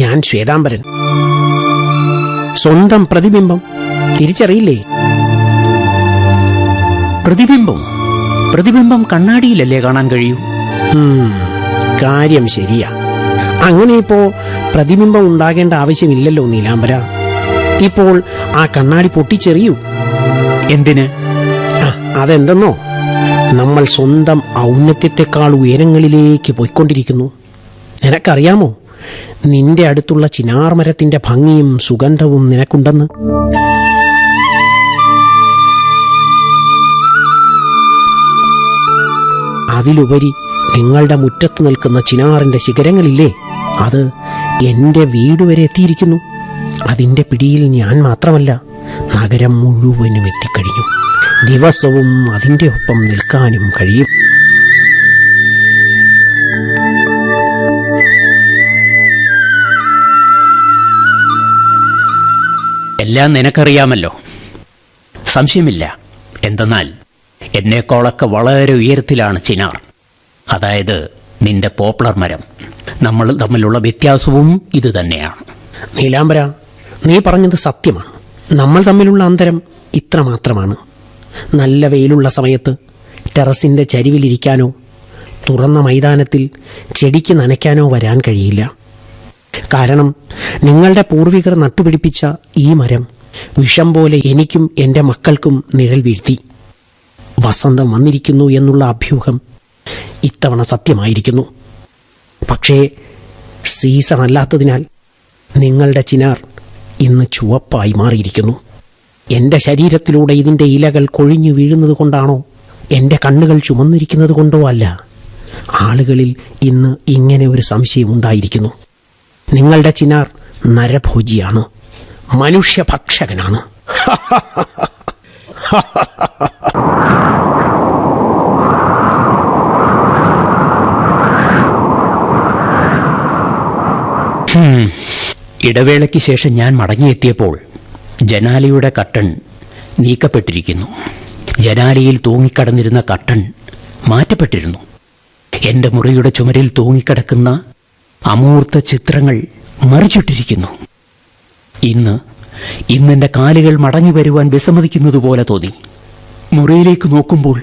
Speaker 7: ഞാൻ ശ്വേതാംബരൻ, സ്വന്തം പ്രതിബിംബം. തിരിച്ചറിയില്ലേ?
Speaker 11: പ്രതിബിംബം കണ്ണാടിയിലല്ലേ കാണാൻ കഴിയൂ?
Speaker 7: കാര്യം ശരിയാ. അങ്ങനെ ഇപ്പോ പ്രതിബിംബം ഉണ്ടാകേണ്ട ആവശ്യമില്ലല്ലോ നീലാംബര. ഇപ്പോൾ ആ കണ്ണാടി പൊട്ടിച്ചെറിയൂ.
Speaker 11: എന്തിന്?
Speaker 7: അതെന്തെന്നോ, നമ്മൾ സ്വന്തം ഔന്നത്യത്തെക്കാൾ ഉയരങ്ങളിലേക്ക് പോയിക്കൊണ്ടിരിക്കുന്നു. നിനക്കറിയാമോ, നിന്റെ അടുത്തുള്ള ചിനാർ മരത്തിന്റെ ഭംഗിയും സുഗന്ധവും നിനക്കുണ്ടെന്ന്. അതിലുപരി നിങ്ങളുടെ മുറ്റത്ത് നിൽക്കുന്ന ചിനാറിന്റെ ശിഖരങ്ങളില്ലേ, അത് എൻ്റെ വീട് വരെ എത്തിയിരിക്കുന്നു. അതിൻ്റെ പിടിയിൽ ഞാൻ മാത്രമല്ല, നഗരം മുഴുവനും എത്തിക്കഴിഞ്ഞു. ദിവസവും അതിൻ്റെ ഒപ്പം നിൽക്കാനും കഴിയും.
Speaker 11: എല്ലാം നിനക്കറിയാമല്ലോ, സംശയമില്ല. എന്തെന്നാൽ എന്നേക്കാളൊക്കെ വളരെ ഉയരത്തിലാണ് ചിനാർ, അതായത് നിന്റെ പോപ്പുലർ മരം. നമ്മൾ തമ്മിലുള്ള വ്യത്യാസവും ഇത് തന്നെയാണ്.
Speaker 7: നീലാംബര, നീ പറഞ്ഞത് സത്യമാണ്. നമ്മൾ തമ്മിലുള്ള അന്തരം ഇത്ര മാത്രമാണ്. നല്ല വെയിലുള്ള സമയത്ത് ടെറസിൻ്റെ ചരിവിലിരിക്കാനോ തുറന്ന മൈതാനത്തിൽ ചെടിക്ക് നനയ്ക്കാനോ വരാൻ കഴിയില്ല. കാരണം നിങ്ങളുടെ പൂർവികർ നട്ടുപിടിപ്പിച്ച ഈ മരം വിഷം പോലെ എനിക്കും എൻ്റെ മക്കൾക്കും നിഴൽ വീഴ്ത്തി. വസന്തം വന്നിരിക്കുന്നു എന്നുള്ള അഭ്യൂഹം ഇത്തവണ സത്യമായിരിക്കുന്നു. പക്ഷേ സീസൺ അല്ലാത്തതിനാൽ നിങ്ങളുടെ ചിനാർ ഇന്ന് ചുവപ്പായി മാറിയിരിക്കുന്നു. എൻ്റെ ശരീരത്തിലൂടെ ഇതിൻ്റെ ഇലകൾ കൊഴിഞ്ഞു വീഴുന്നത് കൊണ്ടാണോ, എൻ്റെ കണ്ണുകൾ ചുമന്നിരിക്കുന്നത് കൊണ്ടോ അല്ല, ആളുകളിൽ ഇന്ന് ഇങ്ങനെ ഒരു സംശയം ഉണ്ടായിരിക്കുന്നു. നിങ്ങളുടെ ചിനാർ നരഭോജിയാണ്, മനുഷ്യഭക്ഷകനാണ്.
Speaker 11: ഇടവേളയ്ക്ക് ശേഷം ഞാൻ മടങ്ങിയെത്തിയപ്പോൾ ജനാലയുടെ കർട്ടൻ നീക്കപ്പെട്ടിരിക്കുന്നു. ജനാലയിൽ തൂങ്ങിക്കടന്നിരുന്ന കർട്ടൻ മാറ്റപ്പെട്ടിരുന്നു. എൻ്റെ മുറിയുടെ ചുമരിൽ തൂങ്ങിക്കിടക്കുന്ന അമൂർത്ത ചിത്രങ്ങൾ മറിച്ചിട്ടിരിക്കുന്നു. ഇന്നെൻ്റെ കാലുകൾ മടങ്ങി വരുവാൻ വിസമ്മതിക്കുന്നതുപോലെ തോന്നി. മുറിയിലേക്ക് നോക്കുമ്പോൾ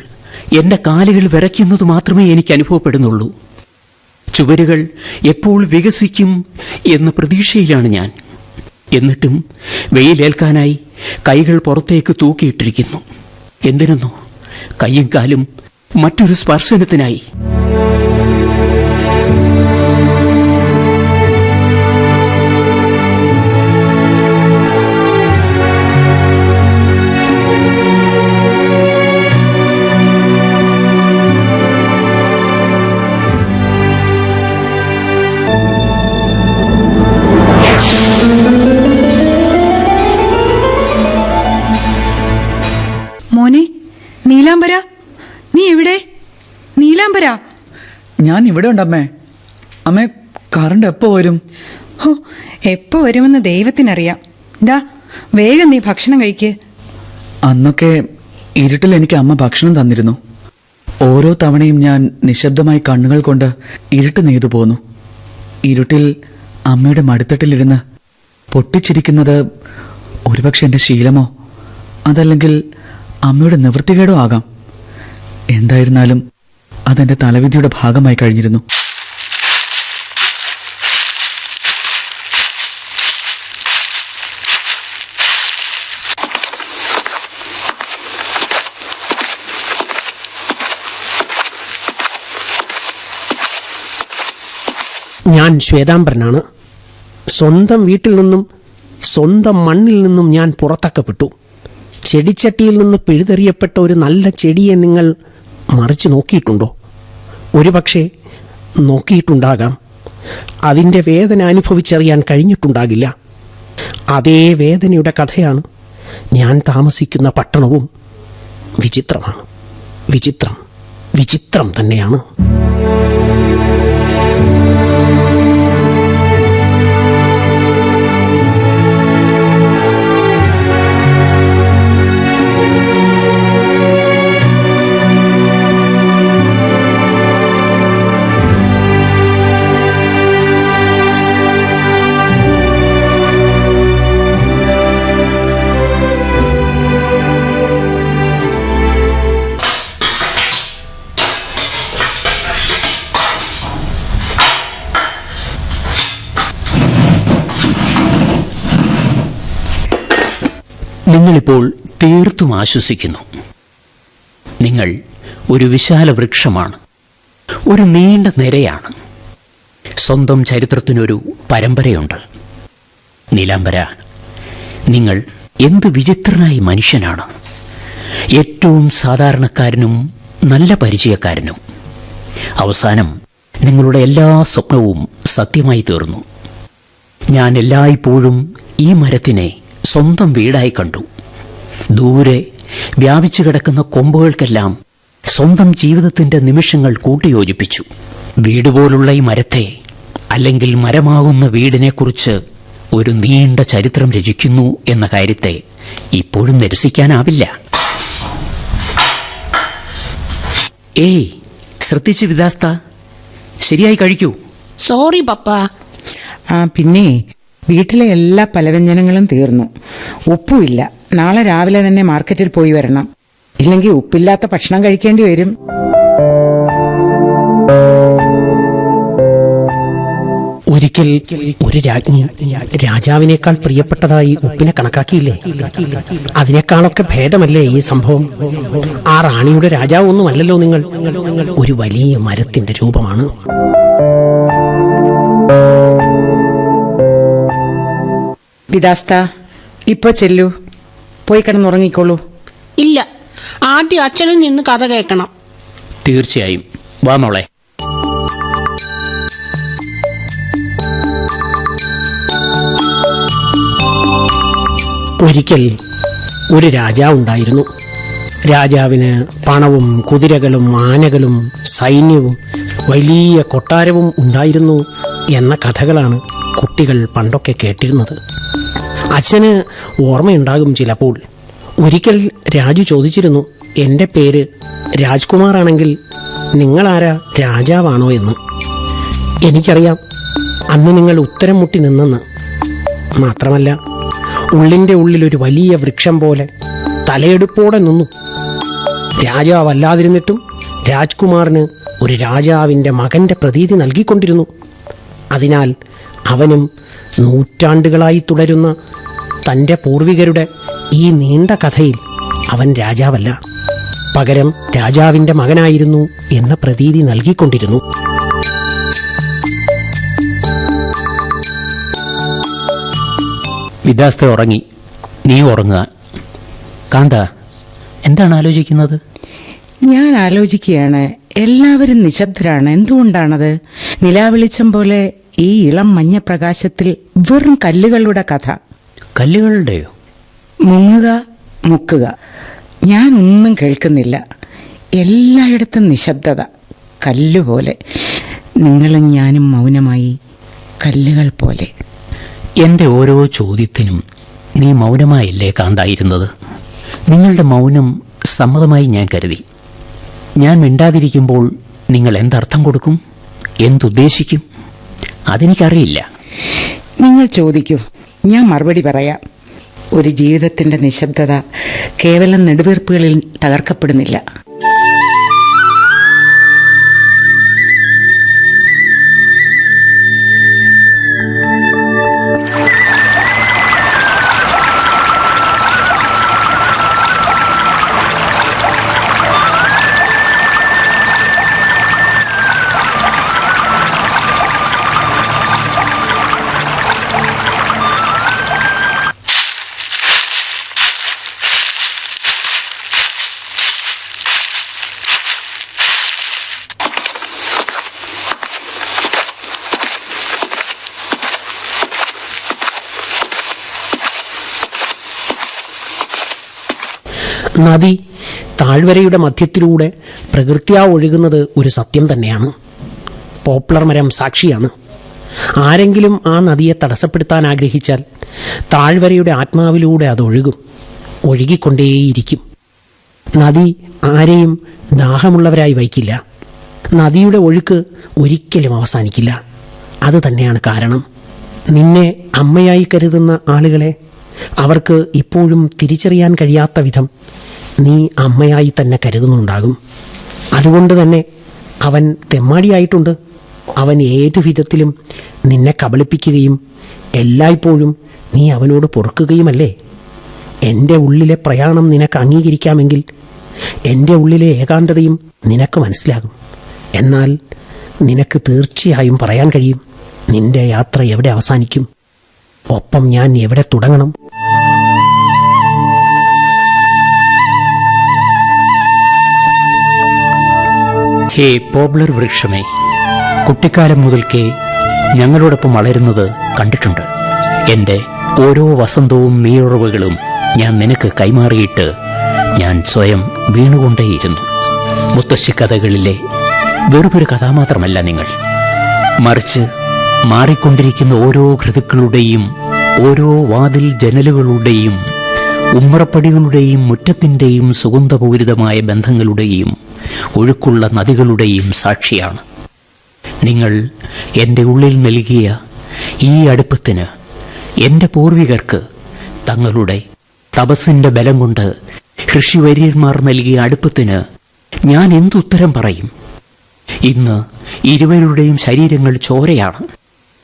Speaker 11: എൻ്റെ കാലുകൾ വിറയ്ക്കുന്നത് മാത്രമേ എനിക്ക് അനുഭവപ്പെടുന്നുള്ളൂ. ചുവരുകൾ എപ്പോൾ വികസിക്കും എന്ന പ്രതീക്ഷയിലാണ് ഞാൻ. എന്നിട്ടും വെയിലേൽക്കാനായി കൈകൾ പുറത്തേക്ക് തൂക്കിയിട്ടിരിക്കുന്നു. എന്തിനെന്നോ, കൈയും കാലും മറ്റൊരു സ്പർശനത്തിനായി.
Speaker 12: മോനെ, നീലാംബര, നീ എവിടെ? നീലാംബര,
Speaker 5: ഞാൻ ഇവിടെ ഉണ്ടമ്മേ. അമ്മേ, കറണ്ട് എപ്പോ വരും?
Speaker 12: ഹോ, എപ്പോ വരുമെന്ന് ദൈവത്തിനറിയാം. ദാ വേഗം നീ ഭക്ഷണം കഴിക്ക്.
Speaker 5: അന്നൊക്കെ ഇരുട്ടിൽ എനിക്ക് അമ്മ ഭക്ഷണം തന്നിരുന്നു. ഓരോ തവണയും ഞാൻ നിശബ്ദമായി കണ്ണുകൾ കൊണ്ട് ഇരുട്ട് നെയ്തു പോന്നു. ഇരുട്ടിൽ അമ്മയുടെ മടിത്തട്ടിലിരുന്ന് പൊട്ടിച്ചിരിക്കുന്നത് ഒരുപക്ഷെ എൻ്റെ ശീലമോ അതല്ലെങ്കിൽ അമ്മയുടെ നിവൃത്തികേടോ ആകാം. എന്തായിരുന്നാലും അതെന്റെ തലവിധിയുടെ ഭാഗമായി കഴിഞ്ഞിരുന്നു.
Speaker 7: ഞാൻ ശ്വേതാംബരനാണ്. സ്വന്തം വീട്ടിൽ നിന്നും സ്വന്തം മണ്ണിൽ നിന്നും ഞാൻ പുറത്താക്കപ്പെട്ടു. ചെടിച്ചട്ടിയിൽ നിന്ന് പിഴുതെറിയപ്പെട്ട ഒരു നല്ല ചെടിയെ നിങ്ങൾ മറിച്ച് നോക്കിയിട്ടുണ്ടോ? ഒരുപക്ഷെ നോക്കിയിട്ടുണ്ടാകാം. അതിൻ്റെ വേദന അനുഭവിച്ചറിയാൻ കഴിഞ്ഞിട്ടുണ്ടാകില്ല. അതേ വേദനയുടെ കഥയാണ് ഞാൻ താമസിക്കുന്ന പട്ടണവും. വിചിത്രമാണ്, വിചിത്രം, വിചിത്രം തന്നെയാണ്.
Speaker 11: നിങ്ങളിപ്പോൾ തീർത്തും ആശ്വസിക്കുന്നു. നിങ്ങൾ ഒരു വിശാല വൃക്ഷമാണ്, ഒരു നീണ്ട നിരയാണ്. സ്വന്തം ചരിത്രത്തിനൊരു പരമ്പരയുണ്ട്. നീലാംബര, നിങ്ങൾ എന്ത് വിചിത്രനായ മനുഷ്യനാണ്. ഏറ്റവും സാധാരണക്കാരനും നല്ല പരിചയക്കാരനും. അവസാനം നിങ്ങളുടെ എല്ലാ സ്വപ്നവും സത്യമായി തീർന്നു. ഞാൻ എല്ലായ്പ്പോഴും ഈ മരത്തിനെ സ്വന്തം വീടായി കണ്ടു. ദൂരെ വ്യാപിച്ചു കിടക്കുന്ന കൊമ്പുകൾക്കെല്ലാം സ്വന്തം ജീവിതത്തിന്റെ നിമിഷങ്ങൾ കൂട്ടിയോജിപ്പിച്ചു. വീട് പോലുള്ള ഈ മരത്തെ, അല്ലെങ്കിൽ മരമാകുന്ന വീടിനെക്കുറിച്ച് ഒരു നീണ്ട ചരിത്രം രചിക്കുന്നു എന്ന കാര്യത്തെ ഇപ്പോഴും നിരസിക്കാനാവില്ല. ഏയ്, ശ്രദ്ധിച്ച് വിദാസ്ത, ശരിയായി കഴിക്കൂ.
Speaker 9: സോറി പപ്പ.
Speaker 10: പിന്നെ വീട്ടിലെ എല്ലാ പലവ്യഞ്ജനങ്ങളും തീർന്നു. ഉപ്പുമില്ല. നാളെ രാവിലെ തന്നെ മാർക്കറ്റിൽ പോയി വരണം. ഇല്ലെങ്കിൽ ഉപ്പില്ലാത്ത ഭക്ഷണം കഴിക്കേണ്ടി വരും.
Speaker 7: ഒരിക്കൽ ഒരു രാജ്ഞി രാജാവിനേക്കാൾ പ്രിയപ്പെട്ടതായി ഉപ്പിനെ കണക്കാക്കിയില്ലേ? അതിനേക്കാളൊക്കെ ഭേദമല്ലേ ഈ സംഭവം? ആ റാണിയുടെ രാജാവ് ഒന്നുമല്ലല്ലോ നിങ്ങൾ, ഒരു വലിയ മരത്തിന്റെ രൂപമാണ്.
Speaker 10: വിദാസ്ത, ഇപ്പൊ ചെല്ലൂ, പോയി കിടന്നുറങ്ങിക്കോളൂ.
Speaker 9: ഇല്ല, ആദ്യം അച്ഛനിൽ നിന്ന് കഥ കേൾക്കണം.
Speaker 11: തീർച്ചയായും. വാ മോളെ.
Speaker 7: ഒരിക്കൽ ഒരു രാജാവുണ്ടായിരുന്നു. രാജാവിന് പണവും കുതിരകളും ആനകളും സൈന്യവും വലിയ കൊട്ടാരവും ഉണ്ടായിരുന്നു എന്ന കഥകളാണ് കുട്ടികൾ പണ്ടൊക്കെ കേട്ടിരുന്നത്. അച്ഛന് ഓർമ്മയുണ്ടാകും ചിലപ്പോൾ. ഒരിക്കൽ രാജു ചോദിച്ചിരുന്നു, എൻ്റെ പേര് രാജ്കുമാറാണെങ്കിൽ നിങ്ങളാരാ, രാജാവാണോ എന്ന്. എനിക്കറിയാം അന്ന് നിങ്ങൾ ഉത്തരം മുട്ടി നിന്നെന്ന്. മാത്രമല്ല, ഉള്ളിൻ്റെ ഉള്ളിലൊരു വലിയ വൃക്ഷം പോലെ തലയെടുപ്പോടെ നിന്നു. രാജാവല്ലാതിരുന്നിട്ടും രാജ്കുമാറിന് ഒരു രാജാവിൻ്റെ മകൻ്റെ പ്രതീതി നൽകിക്കൊണ്ടിരുന്നു. അതിനാൽ അവനും നൂറ്റാണ്ടുകളായി തുടരുന്ന തൻ്റെ പൂർവികരുടെ ഈ നീണ്ട കഥയിൽ അവൻ രാജാവല്ല, പകരം രാജാവിൻ്റെ മകനായിരുന്നു എന്ന പ്രതീതി നൽകിക്കൊണ്ടിരുന്നു.
Speaker 11: വിദാസ്ത ഉറങ്ങി, നീ ഉറങ്ങുക. കാന്ത, എന്താണ് ആലോചിക്കുന്നത്?
Speaker 10: ഞാൻ ആലോചിക്കുകയാണ്, എല്ലാവരും നിശബ്ദരാണ്. എന്തുകൊണ്ടാണത്? നിലാവെളിച്ചം പോലെ ഈ ഇളം മഞ്ഞപ്രകാശത്തിൽ വെറും കല്ലുകളുടെ കഥ.
Speaker 11: കല്ലുകളുടെയോ?
Speaker 10: മുങ്ങുക, മുക്കുക. ഞാനൊന്നും കേൾക്കുന്നില്ല. എല്ലായിടത്തും നിശബ്ദത, കല്ലുപോലെ. നിങ്ങളും ഞാനും മൗനമായി, കല്ലുകൾ പോലെ.
Speaker 11: എന്റെ ഓരോ ചോദ്യത്തിനും നീ മൗനമായില്ലേ കാന്തായിരുന്നത്? നിങ്ങളുടെ മൗനം സമ്മതമായി ഞാൻ കരുതി. ഞാൻ മിണ്ടാതിരിക്കുമ്പോൾ നിങ്ങൾ എന്തർത്ഥം കൊടുക്കും, എന്തുദ്ദേശിക്കും? അതെനിക്കറിയില്ല.
Speaker 10: നിങ്ങൾ ചോദിക്കൂ, ഞാൻ മറുപടി പറയാം. ഒരു ജീവിതത്തിന്റെ നിശബ്ദത കേവലം നെടുവീർപ്പുകളിൽ തകർക്കപ്പെടുന്നില്ല.
Speaker 7: നദി താഴ്വരയുടെ മധ്യത്തിലൂടെ പ്രകൃത്യാ ഒഴുകുന്നത് ഒരു സത്യം തന്നെയാണ്. പോപ്ലർ മരം സാക്ഷിയാണ്. ആരെങ്കിലും ആ നദിയെ തടസ്സപ്പെടുത്താൻ ആഗ്രഹിച്ചാൽ താഴ്വരയുടെ ആത്മാവിലൂടെ അത് ഒഴുകും, ഒഴുകിക്കൊണ്ടേയിരിക്കും. നദി ആരെയും ദാഹമുള്ളവരായി വയ്ക്കില്ല. നദിയുടെ ഒഴുക്ക് ഒരിക്കലും അവസാനിക്കില്ല. അത് തന്നെയാണ് കാരണം. നിന്നെ അമ്മയായി കരുതുന്ന ആളുകളെ അവർക്ക് ഇപ്പോഴും തിരിച്ചറിയാൻ കഴിയാത്ത വിധം നീ അമ്മയായി തന്നെ കരുതുന്നുണ്ടാകും. അതുകൊണ്ട് തന്നെ അവൻ തെമ്മാടിയായിട്ടുണ്ട്. അവൻ ഏതു വിധത്തിലും നിന്നെ കബളിപ്പിക്കുകയും എല്ലായ്പ്പോഴും നീ അവനോട് പൊറുക്കുകയുമല്ലേ. എൻ്റെ ഉള്ളിലെ പ്രയാണം നിനക്ക് അംഗീകരിക്കാമെങ്കിൽ എൻ്റെ ഉള്ളിലെ ഏകാന്തതയും നിനക്ക് മനസ്സിലാകും. എന്നാൽ നിനക്ക് തീർച്ചയായും പറയാൻ കഴിയും നിന്റെ യാത്ര എവിടെ അവസാനിക്കും, ഒപ്പം ഞാൻ എവിടെ തുടങ്ങണം.
Speaker 11: ഹേ പോപ്ലർ വൃക്ഷമേ, കുട്ടിക്കാലം മുതൽക്കേ ഞങ്ങളോടൊപ്പം വളരുന്നത് കണ്ടിട്ടുണ്ട്. എൻ്റെ ഓരോ വസന്തവും നീറുറവുകളും ഞാൻ നിനക്ക് കൈമാറിയിട്ട് ഞാൻ സ്വയം വീണുകൊണ്ടേയിരുന്നു. മുത്തശ്ശിക്കഥകളിലെ വെറുമൊരു കഥാമാത്രമല്ല നിങ്ങൾ, മറിച്ച് മാറിക്കൊണ്ടിരിക്കുന്ന ഓരോ ഋതുക്കളുടെയും ഓരോ വാതിൽ ജനലുകളുടെയും ഉമ്മറപ്പടികളുടെയും മുറ്റത്തിൻ്റെയും സുഗന്ധപൂരിതമായ ബന്ധങ്ങളുടെയും ഒഴുക്കുള്ള നദികളുടെയും സാക്ഷിയാണ്. നിങ്ങൾ എൻ്റെ ഉള്ളിൽ നൽകിയ ഈ അടുപ്പത്തിന്, എൻ്റെ പൂർവികർക്ക് തങ്ങളുടെ തപസ്സിൻ്റെ ബലം കൊണ്ട് ഋഷിവര്യന്മാർ നൽകിയ അടുപ്പത്തിന് ഞാൻ എന്തുത്തരം പറയും? ഇന്ന് ഇരുവരുടെയും ശരീരങ്ങൾ ചോരയാണ്.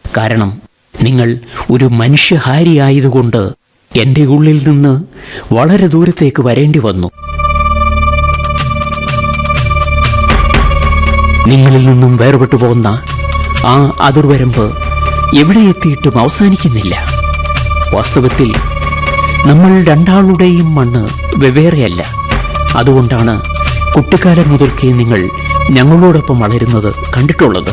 Speaker 11: കാരണം നിങ്ങൾ ഒരു മനുഷ്യഹാരിയായതുകൊണ്ട് എൻ്റെ ഉള്ളിൽ നിന്ന് വളരെ ദൂരത്തേക്ക് വരേണ്ടി വന്നു. നിങ്ങളിൽ നിന്നും വേർപെട്ടു പോകുന്ന ആ അതിർവരമ്പ് എവിടെ എത്തിയിട്ടും അവസാനിക്കുന്നില്ല. വാസ്തവത്തിൽ നമ്മൾ രണ്ടാളുടെയും മണ്ണ് വെവ്വേറെയല്ല. അതുകൊണ്ടാണ് കുട്ടിക്കാലം മുതൽക്കേ നിങ്ങൾ ഞങ്ങളോടൊപ്പം വളരുന്നത് കണ്ടിട്ടുള്ളത്.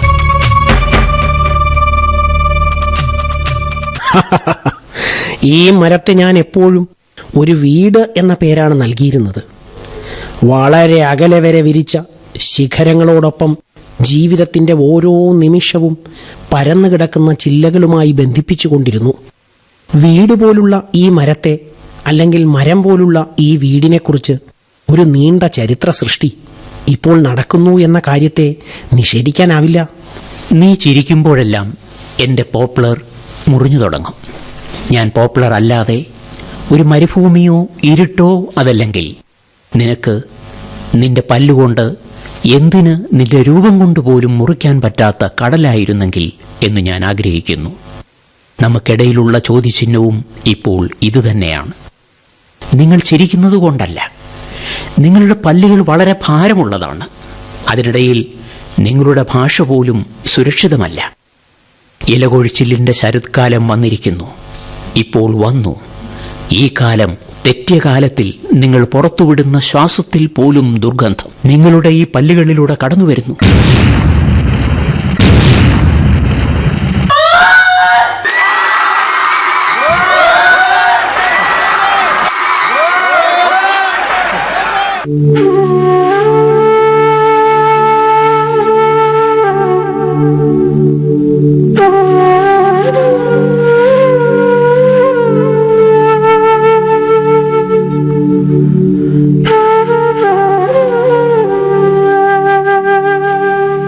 Speaker 7: ഈ മരത്തെ ഞാൻ എപ്പോഴും ഒരു വീട് എന്ന പേരാണ് നൽകിയിരുന്നത്. വളരെ അകലെ വരെ വിരിച്ച ശിഖരങ്ങളോടൊപ്പം ജീവിതത്തിൻ്റെ ഓരോ നിമിഷവും പരന്നു കിടക്കുന്ന ചില്ലകളുമായി ബന്ധിപ്പിച്ചുകൊണ്ടിരുന്നു. വീട് പോലുള്ള ഈ മരത്തെ, അല്ലെങ്കിൽ മരം പോലുള്ള ഈ വീടിനെക്കുറിച്ച് ഒരു നീണ്ട ചരിത്ര സൃഷ്ടി ഇപ്പോൾ നടക്കുന്നു എന്ന കാര്യത്തെ നിഷേധിക്കാനാവില്ല.
Speaker 11: നീ ചിരിക്കുമ്പോഴെല്ലാം എൻ്റെ പോപ്പുലർ മുറിഞ്ഞു തുടങ്ങും. ഞാൻ പോപ്പുലർ അല്ലാതെ ഒരു മരുഭൂമിയോ ഇരുട്ടോ, അതല്ലെങ്കിൽ നിനക്ക് നിന്റെ പല്ലുകൊണ്ട് എന്തിന് നിന്റെ രൂപം കൊണ്ടുപോലും മുറിക്കാൻ പറ്റാത്ത കടലായിരുന്നെങ്കിൽ എന്ന് ഞാൻ ആഗ്രഹിക്കുന്നു. നമുക്കിടയിലുള്ള ചോദ്യചിഹ്നവും ഇപ്പോൾ ഇതുതന്നെയാണ്. നിങ്ങൾ ചിരിക്കുന്നത് കൊണ്ടല്ല, നിങ്ങളുടെ പല്ലുകൾ വളരെ ഭാരമുള്ളതാണ്. അതിനിടയിൽ നിങ്ങളുടെ ഭാഷ പോലും സുരക്ഷിതമല്ല. ഇലകൊഴിച്ചിലിൻ്റെ ശരത്കാലം വന്നിരിക്കുന്നു. ഇപ്പോൾ വന്നു. ഈ കാലം തെറ്റിയ കാലത്തിൽ നിങ്ങൾ പുറത്തുവിടുന്ന ശ്വാസത്തിൽ പോലും ദുർഗന്ധം നിങ്ങളുടെ ഈ പല്ലുകളിലൂടെ കടന്നുവരുന്നു.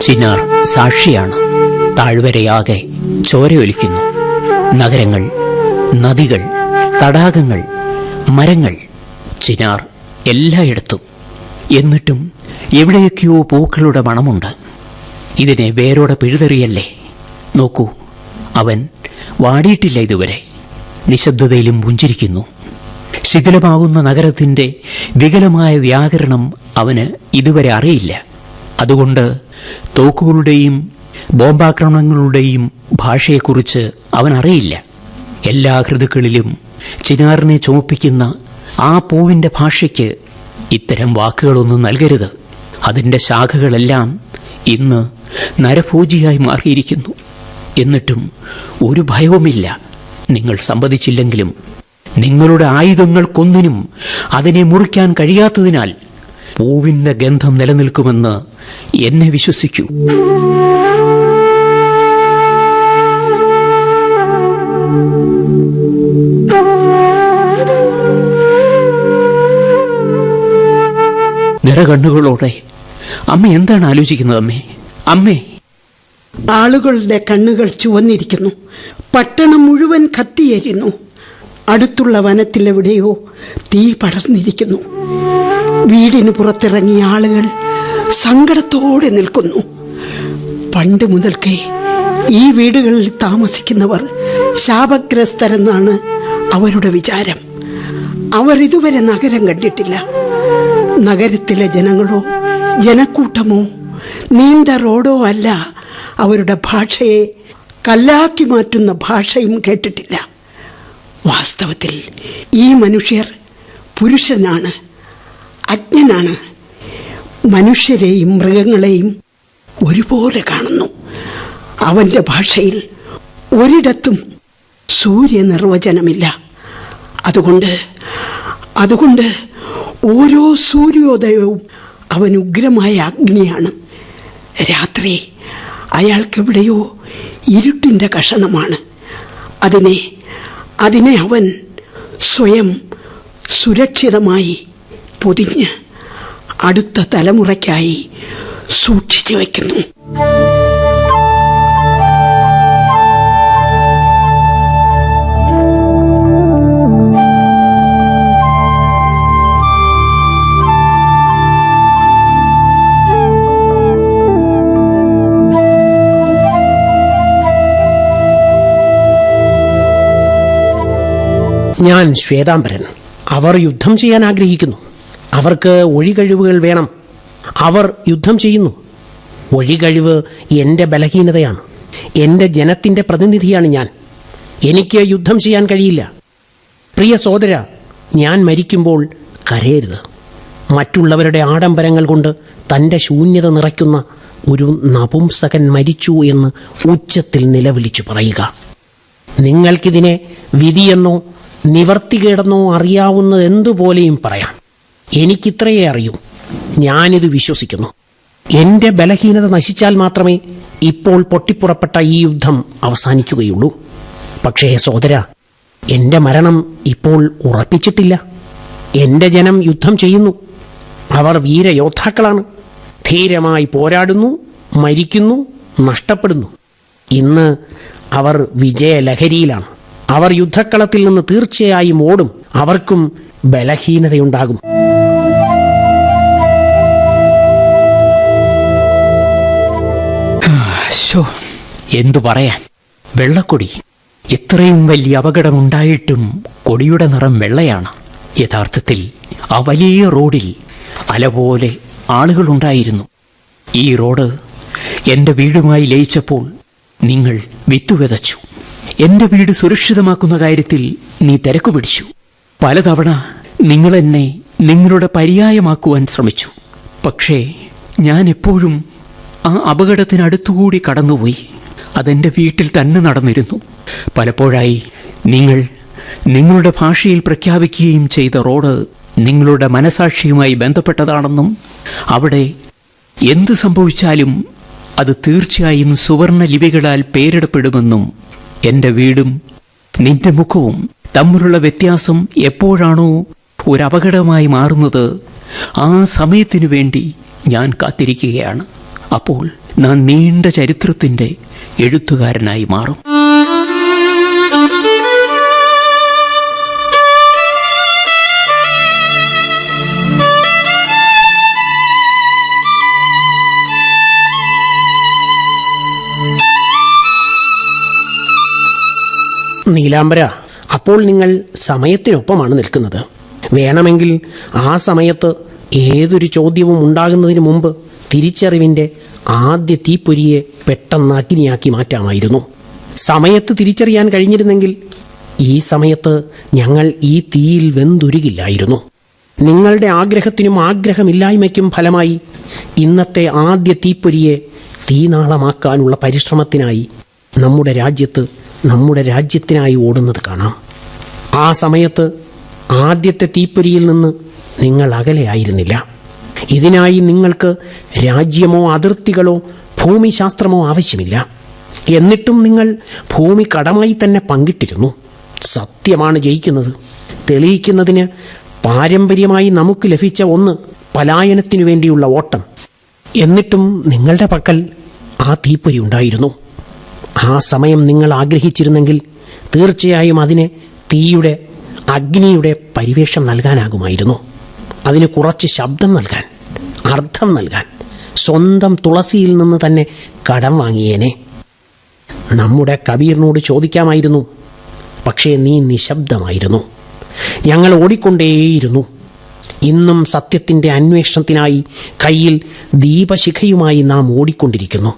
Speaker 11: ചിനാർ സാക്ഷിയാണ്. താഴ്വരയാകെ ചോരയൊലിക്കുന്നു. നഗരങ്ങൾ, നദികൾ, തടാകങ്ങൾ, മരങ്ങൾ, ചിനാർ എല്ലായിടത്തും. എന്നിട്ടും എവിടെയൊക്കെയോ പൂക്കളുടെ മണമുണ്ട്. ഇതിനെ വേരോടെ പിഴുതെറിയല്ലേ. നോക്കൂ, അവൻ വാടിയിട്ടില്ല ഇതുവരെ. നിശബ്ദതയിലും പുഞ്ചിരിക്കുന്നു. ശിഥിലമാകുന്ന നഗരത്തിന്റെ വികലമായ വ്യാകരണം അവന് ഇതുവരെ അറിയില്ല. അതുകൊണ്ട് തോക്കുകളുടെയും ബോംബാക്രമണങ്ങളുടെയും ഭാഷയെക്കുറിച്ച് അവൻ അറിയില്ല. എല്ലാ ഋതുക്കളിലും ചിനാറിനെ ചുമപ്പിക്കുന്ന ആ പൂവിന്റെ ഭാഷയ്ക്ക് ഇത്തരം വാക്കുകളൊന്നും നൽകരുത്. അതിൻ്റെ ശാഖകളെല്ലാം ഇന്ന് നരഭോജിയായി മാറിയിരിക്കുന്നു. എന്നിട്ടും ഒരു ഭയവുമില്ല. നിങ്ങൾ സമ്മതിച്ചില്ലെങ്കിലും നിങ്ങളുടെ ആയുധങ്ങൾക്കൊന്നിനും അതിനെ മുറിക്കാൻ കഴിയാത്തതിനാൽ പൂവിന്റെ ഗന്ധം നിലനിൽക്കുമെന്ന് എന്നെ വിശ്വസിക്കൂ. നിറകണ്ണുകളോടെ അമ്മ എന്താണ് ആലോചിക്കുന്നത്? അമ്മേ.
Speaker 13: ആളുകളുടെ കണ്ണുകൾ ചുവന്നിരിക്കുന്നു. പട്ടണം മുഴുവൻ കത്തിയേരുന്നു. അടുത്തുള്ള വനത്തിലെവിടെയോ തീ പടർന്നിരിക്കുന്നു. വീടിന് പുറത്തിറങ്ങിയ ആളുകൾ സങ്കടത്തോടെ നിൽക്കുന്നു. പണ്ട് മുതൽക്കേ ഈ വീടുകളിൽ താമസിക്കുന്നവർ ശാപഗ്രസ്തരെന്നാണ് അവരുടെ വിചാരം. അവർ ഇതുവരെ നഗരം കണ്ടിട്ടില്ല. നഗരത്തിലെ ജനങ്ങളോ ജനക്കൂട്ടമോ നീണ്ട റോഡോ അല്ല അവരുടെ ഭാഷയെ കല്ലാക്കി മാറ്റുന്ന ഭാഷയും കേട്ടിട്ടില്ല. വാസ്തവത്തിൽ ഈ മനുഷ്യർ പുരുഷനാണ്, അജ്ഞനാണ്. മനുഷ്യരെയും മൃഗങ്ങളെയും ഒരുപോലെ കാണുന്നു. അവൻ്റെ ഭാഷയിൽ ഒരിടത്തും സൂര്യനിർവചനമില്ല. അതുകൊണ്ട് ഓരോ സൂര്യോദയവും അവൻ ഉഗ്രമായ അഗ്നിയാണ്. രാത്രി അയാൾക്കെവിടെയോ ഇരുട്ടിൻ്റെ കഷണമാണ്. അതിനെ അവൻ സ്വയം സുരക്ഷിതമായി പൊതിഞ്ഞ് അടുത്ത തലമുറയ്ക്കായി സൂക്ഷിച്ചു വയ്ക്കുന്നു.
Speaker 7: ഞാൻ ശ്വേതാംബരൻ. അവർ യുദ്ധം ചെയ്യാൻ ആഗ്രഹിക്കുന്നു. അവർക്ക് ഒഴികഴിവുകൾ വേണം. അവർ യുദ്ധം ചെയ്യുന്നു. ഒഴികഴിവ് എൻ്റെ ബലഹീനതയാണ്. എൻ്റെ ജനത്തിൻ്റെ പ്രതിനിധിയാണ് ഞാൻ. എനിക്ക് യുദ്ധം ചെയ്യാൻ കഴിയില്ല. പ്രിയ സോദര, ഞാൻ മരിക്കുമ്പോൾ കരയരുത്. മറ്റുള്ളവരുടെ ആഡംബരങ്ങൾ കൊണ്ട് തൻ്റെ ശൂന്യത നിറയ്ക്കുന്ന ഒരു നപുംസകൻ മരിച്ചു എന്ന് ഉച്ചത്തിൽ നിലവിളിച്ചു പറയുക. നിങ്ങൾക്കിതിനെ വിധിയെന്നോ നിവർത്തികേടെന്നോ അറിയാവുന്നതെന്തുപോലെയും പറയാം. എനിക്കിത്രയേ അറിയൂ. ഞാനിത് വിശ്വസിക്കുന്നു. എൻ്റെ ബലഹീനത നശിച്ചാൽ മാത്രമേ ഇപ്പോൾ പൊട്ടിപ്പുറപ്പെട്ട ഈ യുദ്ധം അവസാനിക്കുകയുള്ളൂ. പക്ഷേ സോദര, എൻ്റെ മരണം ഇപ്പോൾ ഉറപ്പിച്ചിട്ടില്ല. എൻ്റെ ജനം യുദ്ധം ചെയ്യുന്നു. അവർ വീരയോദ്ധാക്കളാണ്. ധീരമായി പോരാടുന്നു, മരിക്കുന്നു, നഷ്ടപ്പെടുന്നു. ഇന്ന് അവർ വിജയലഹരിയിലാണ്. അവർ യുദ്ധക്കളത്തിൽ നിന്ന് തീർച്ചയായും ഓടും. അവർക്കും ബലഹീനതയുണ്ടാകും.
Speaker 11: എന്തു പറയാൻ, വെള്ളക്കൊടി. ഇത്രയും വലിയ അപകടമുണ്ടായിട്ടും കൊടിയുടെ നിറം വെള്ളയാണ്. യഥാർത്ഥത്തിൽ ആ വലിയ റോഡിൽ അലപോലെ ആളുകളുണ്ടായിരുന്നു. ഈ റോഡ് എന്റെ വീടുമായി ലയിച്ചപ്പോൾ നിങ്ങൾ വിത്തുവിതച്ചു. എന്റെ വീട് സുരക്ഷിതമാക്കുന്ന കാര്യത്തിൽ നീ തിരക്കു പിടിച്ചു. പലതവണ നിങ്ങൾ എന്നെ നിങ്ങളുടെ പര്യായമാക്കുവാൻ ശ്രമിച്ചു. പക്ഷേ ഞാൻ എപ്പോഴും ആ അപകടത്തിനടുത്തുകൂടി കടന്നുപോയി. അതെന്റെ വീട്ടിൽ തന്നെ നടന്നിരുന്നു. പലപ്പോഴായി നിങ്ങൾ നിങ്ങളുടെ ഭാഷയിൽ പ്രഖ്യാപിക്കുകയും ചെയ്ത റോഡ് നിങ്ങളുടെ മനസാക്ഷിയുമായി ബന്ധപ്പെട്ടതാണെന്നും അവിടെ എന്ത് സംഭവിച്ചാലും അത് തീർച്ചയായും സുവർണ ലിപികളാൽ പേരിടപ്പെടുമെന്നും എന്റെ വീടും നിന്റെ മുഖവും തമ്മിലുള്ള വ്യത്യാസം എപ്പോഴാണോ ഒരു അപകടമായി മാറുന്നത് ആ സമയത്തിനു വേണ്ടി ഞാൻ കാത്തിരിക്കുകയാണ്. അപ്പോൾ ഞാൻ നീണ്ട ചരിത്രത്തിന്റെ എഴുത്തുകാരനായി മാറും.
Speaker 7: നീലാംബര, അപ്പോൾ നിങ്ങൾ സമയത്തിനൊപ്പമാണ് നിൽക്കുന്നത്. വേണമെങ്കിൽ ആ സമയത്ത് ഏതൊരു ചോദ്യവും ഉണ്ടാകുന്നതിന് മുമ്പ് തിരിച്ചറിവിൻ്റെ ആദ്യ തീപ്പൊരിയെ പെട്ടെന്ന് അഗ്നിയാക്കി മാറ്റാമായിരുന്നു. സമയത്ത് തിരിച്ചറിയാൻ കഴിഞ്ഞിരുന്നെങ്കിൽ ഈ സമയത്ത് ഞങ്ങൾ ഈ തീയിൽ വെന്തുരുകില്ലായിരുന്നു. നിങ്ങളുടെ ആഗ്രഹത്തിനും ആഗ്രഹമില്ലായ്മയ്ക്കും ഫലമായി ഇന്നത്തെ ആദ്യ തീപ്പൊരിയെ തീനാളമാക്കാനുള്ള പരിശ്രമത്തിനായി നമ്മുടെ രാജ്യത്തിനായി ഓടുന്നത് കാണാം. ആ സമയത്ത് ആദ്യത്തെ തീപ്പൊരിയിൽ നിന്ന് നിങ്ങൾ അകലെയായിരുന്നില്ല. ഇതിനായി നിങ്ങൾക്ക് രാജ്യമോ അതിർത്തികളോ ഭൂമിശാസ്ത്രമോ ആവശ്യമില്ല. എന്നിട്ടും നിങ്ങൾ ഭൂമി കടമായി തന്നെ പങ്കിട്ടിരുന്നു. സത്യമാണ് ജയിക്കുന്നത്. തെളിയിക്കുന്നതിന് പാരമ്പര്യമായി നമുക്ക് ലഭിച്ച ഒന്ന് പലായനത്തിനു വേണ്ടിയുള്ള ഓട്ടം. എന്നിട്ടും നിങ്ങളുടെ പക്കൽ ആ തീപ്പൊരി ഉണ്ടായിരുന്നു. ആ സമയം നിങ്ങൾ ആഗ്രഹിച്ചിരുന്നെങ്കിൽ തീർച്ചയായും അതിന് തീയുടെ അഗ്നിയുടെ പരിവേഷം നൽകാനാകുമായിരുന്നു. അതിന് കുറച്ച് ശബ്ദം നൽകാൻ, അർത്ഥം നൽകാൻ സ്വന്തം തുളസിയിൽ നിന്ന് തന്നെ കടം വാങ്ങിയേനെ. നമ്മുടെ കബീറിനോട് ചോദിക്കാമായിരുന്നു. പക്ഷേ നീ നിശബ്ദമായിരുന്നു. ഞങ്ങൾ ഓടിക്കൊണ്ടേയിരുന്നു. ഇന്നും സത്യത്തിൻ്റെ അന്വേഷണത്തിനായി കയ്യിൽ ദീപശിഖയുമായി നാം ഓടിക്കൊണ്ടിരിക്കുന്നു.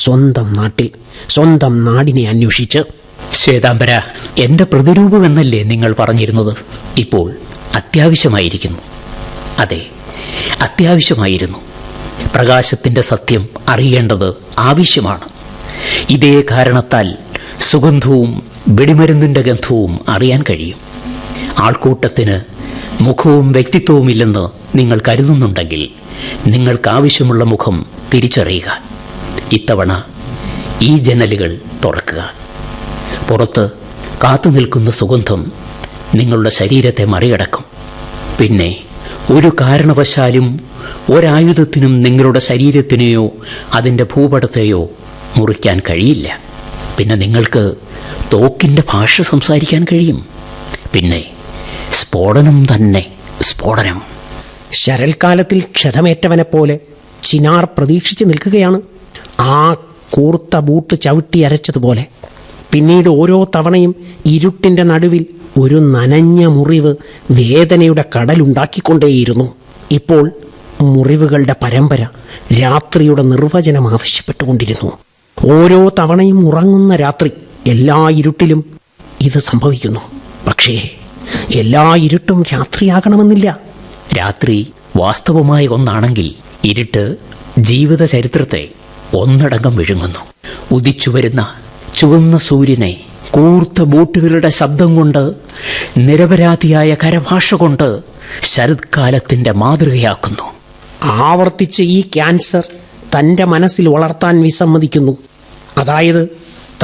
Speaker 7: സ്വന്തം നാട്ടിൽ, സ്വന്തം നാടിനെ അന്വേഷിച്ച്.
Speaker 11: ശ്വേതാംബര, എന്റെ പ്രതിരൂപം എന്നല്ലേ നിങ്ങൾ പറഞ്ഞിരുന്നത്? ഇപ്പോൾ അത്യാവശ്യമായിരിക്കുന്നു. അതെ, അത്യാവശ്യമായിരുന്നു. പ്രകാശത്തിന്റെ സത്യം അറിയേണ്ടത് ആവശ്യമാണ്. ഇതേ കാരണത്താൽ സുഗന്ധവും വെടിമരുന്നിന്റെ ഗന്ധവും അറിയാൻ കഴിയും. ആൾക്കൂട്ടത്തിന് മുഖവും വ്യക്തിത്വവുമില്ലെന്ന് നിങ്ങൾ കരുതുന്നുണ്ടെങ്കിൽ നിങ്ങൾക്കാവശ്യമുള്ള മുഖം തിരിച്ചറിയുക. ഇത്തവണ ഈ ജനലുകൾ തുറക്കുക. പുറത്ത് കാത്തു നിൽക്കുന്ന സുഗന്ധം നിങ്ങളുടെ ശരീരത്തെ മറികടക്കും. പിന്നെ ഒരു കാരണവശാലും ഒരായുധത്തിനും നിങ്ങളുടെ ശരീരത്തിനെയോ അതിൻ്റെ ഭൂപടത്തെയോ മുറിക്കാൻ കഴിയില്ല. പിന്നെ നിങ്ങൾക്ക് തോക്കിൻ്റെ ഭാഷ സംസാരിക്കാൻ കഴിയും. പിന്നെ സ്ഫോടനം തന്നെ സ്ഫോടനം.
Speaker 6: ശരൽക്കാലത്തിൽ ക്ഷതമേറ്റവനെ പോലെ ചിനാർ പ്രതീക്ഷിച്ച് നിൽക്കുകയാണ്, ആ കൂർത്ത ബൂട്ട് ചവിട്ടി അരച്ചതുപോലെ. പിന്നീട് ഓരോ തവണയും ഇരുട്ടിൻ്റെ നടുവിൽ ഒരു നനഞ്ഞ മുറിവ് വേദനയുടെ കടലുണ്ടാക്കിക്കൊണ്ടേയിരുന്നു. ഇപ്പോൾ മുറിവുകളുടെ പരമ്പര രാത്രിയുടെ നിർവചനം ആവശ്യപ്പെട്ടുകൊണ്ടിരുന്നു. ഓരോ തവണയും ഉറങ്ങുന്ന രാത്രി എല്ലാ ഇരുട്ടിലും ഇത് സംഭവിക്കുന്നു. പക്ഷേ എല്ലാ ഇരുട്ടും രാത്രിയാകണമെന്നില്ല.
Speaker 11: രാത്രി വാസ്തവമായ ഒന്നാണെങ്കിൽ ഇരുട്ട് ജീവിത ചരിത്രത്തെ ഒന്നടങ്കം വിഴുങ്ങുന്നു. ഉദിച്ചുവരുന്ന ചുവന്ന സൂര്യനെ കൂർത്ത ബോട്ടുകളുടെ ശബ്ദം കൊണ്ട്, നിരപരാധിയായ കരഭാഷ കൊണ്ട് ശരത്കാലത്തിന്റെ മാതൃകയാക്കുന്നു.
Speaker 6: ആവർത്തിച്ച് ഈ ക്യാൻസർ തൻ്റെ മനസ്സിൽ വളർത്താൻ വിസമ്മതിക്കുന്നു. അതായത്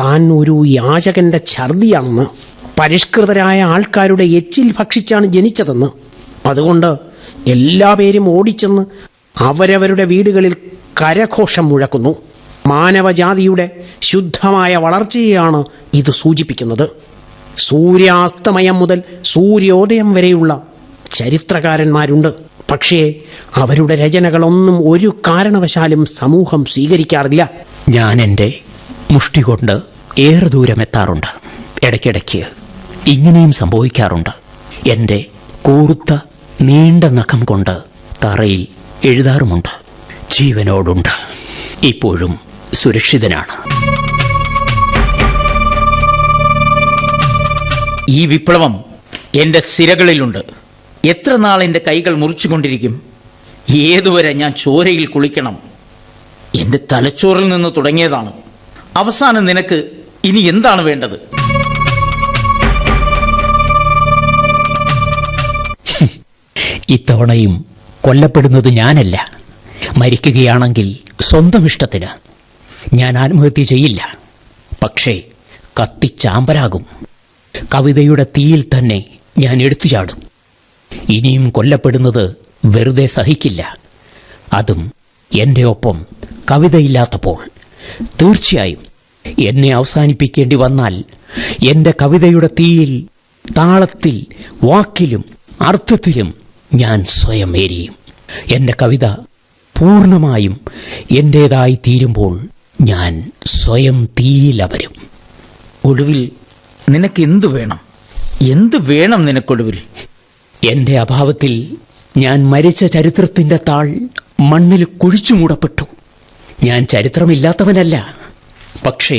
Speaker 6: താൻ ഒരു യാചകന്റെ ഛർദിയാണെന്ന്, പരിഷ്കൃതരായ ആൾക്കാരുടെ എച്ചിൽ ഭക്ഷിച്ചാണ് ജനിച്ചതെന്ന്. അതുകൊണ്ട് എല്ലാവരും ഓടിച്ചെന്ന് അവരവരുടെ വീടുകളിൽ കരഘോഷം മുഴക്കുന്നു. മാനവജാതിയുടെ ശുദ്ധമായ വളർച്ചയെയാണ് ഇത് സൂചിപ്പിക്കുന്നത്. സൂര്യാസ്തമയം മുതൽ സൂര്യോദയം വരെയുള്ള ചരിത്രകാരന്മാരുണ്ട്. പക്ഷേ അവരുടെ രചനകളൊന്നും ഒരു കാരണവശാലും സമൂഹം സ്വീകരിക്കാറില്ല.
Speaker 11: ഞാൻ എൻ്റെ മുഷ്ടി കൊണ്ട് ഏറെ ദൂരം എത്താറുണ്ട്. ഇടയ്ക്കിടയ്ക്ക് ഇങ്ങനെയും സംഭവിക്കാറുണ്ട്. എൻ്റെ കൂർത്ത നീണ്ട നഖം കൊണ്ട് തറയിൽ എഴുതാറുമുണ്ട്. ജീവനോടുണ്ട്, ഇപ്പോഴും സുരക്ഷിതനാണ്.
Speaker 14: ഈ വിപ്ലവം എൻ്റെ സിരകളിലുണ്ട്. എത്ര നാൾ എൻ്റെ കൈകൾ മുറിച്ചുകൊണ്ടിരിക്കും? ഏതുവരെ ഞാൻ ചോരയിൽ കുളിക്കണം? എൻ്റെ തലച്ചോറിൽ നിന്ന് തുടങ്ങിയതാണ്. അവസാനം നിനക്ക് ഇനി എന്താണ് വേണ്ടത്?
Speaker 11: ഇത്തവണയും കൊല്ലപ്പെടുന്നത് ഞാനല്ല. മരിക്കുകയാണെങ്കിൽ സ്വന്തം ഇഷ്ടത്തിന്. ഞാൻ ആത്മഹത്യ ചെയ്യില്ല. പക്ഷേ കത്തിച്ചാമ്പലാകും. കവിതയുടെ തീയിൽ തന്നെ ഞാൻ എടുത്തു ചാടും. ഇനിയും കൊല്ലപ്പെടുന്നത് വെറുതെ സഹിക്കില്ല. അതും എൻ്റെ ഒപ്പം കവിതയില്ലാത്തപ്പോൾ. തീർച്ചയായും എന്നെ അവസാനിപ്പിക്കേണ്ടി വന്നാൽ എൻ്റെ കവിതയുടെ തീയിൽ, താളത്തിൽ, വാക്കിലും അർത്ഥത്തിലും ഞാൻ സ്വയം എരിയും. എൻ്റെ കവിത പൂർണ്ണമായും എൻ്റേതായി തീരുമ്പോൾ ഞാൻ സ്വയം തീയിലവരും.
Speaker 14: ഒടുവിൽ നിനക്ക് എന്തു വേണം? എന്ത് വേണം നിനക്കൊടുവിൽ?
Speaker 11: എൻ്റെ അഭാവത്തിൽ ഞാൻ മരിച്ച ചരിത്രത്തിൻ്റെ താൾ മണ്ണിൽ കുഴിച്ചു മൂടപ്പെട്ടു. ഞാൻ ചരിത്രമില്ലാത്തവനല്ല. പക്ഷേ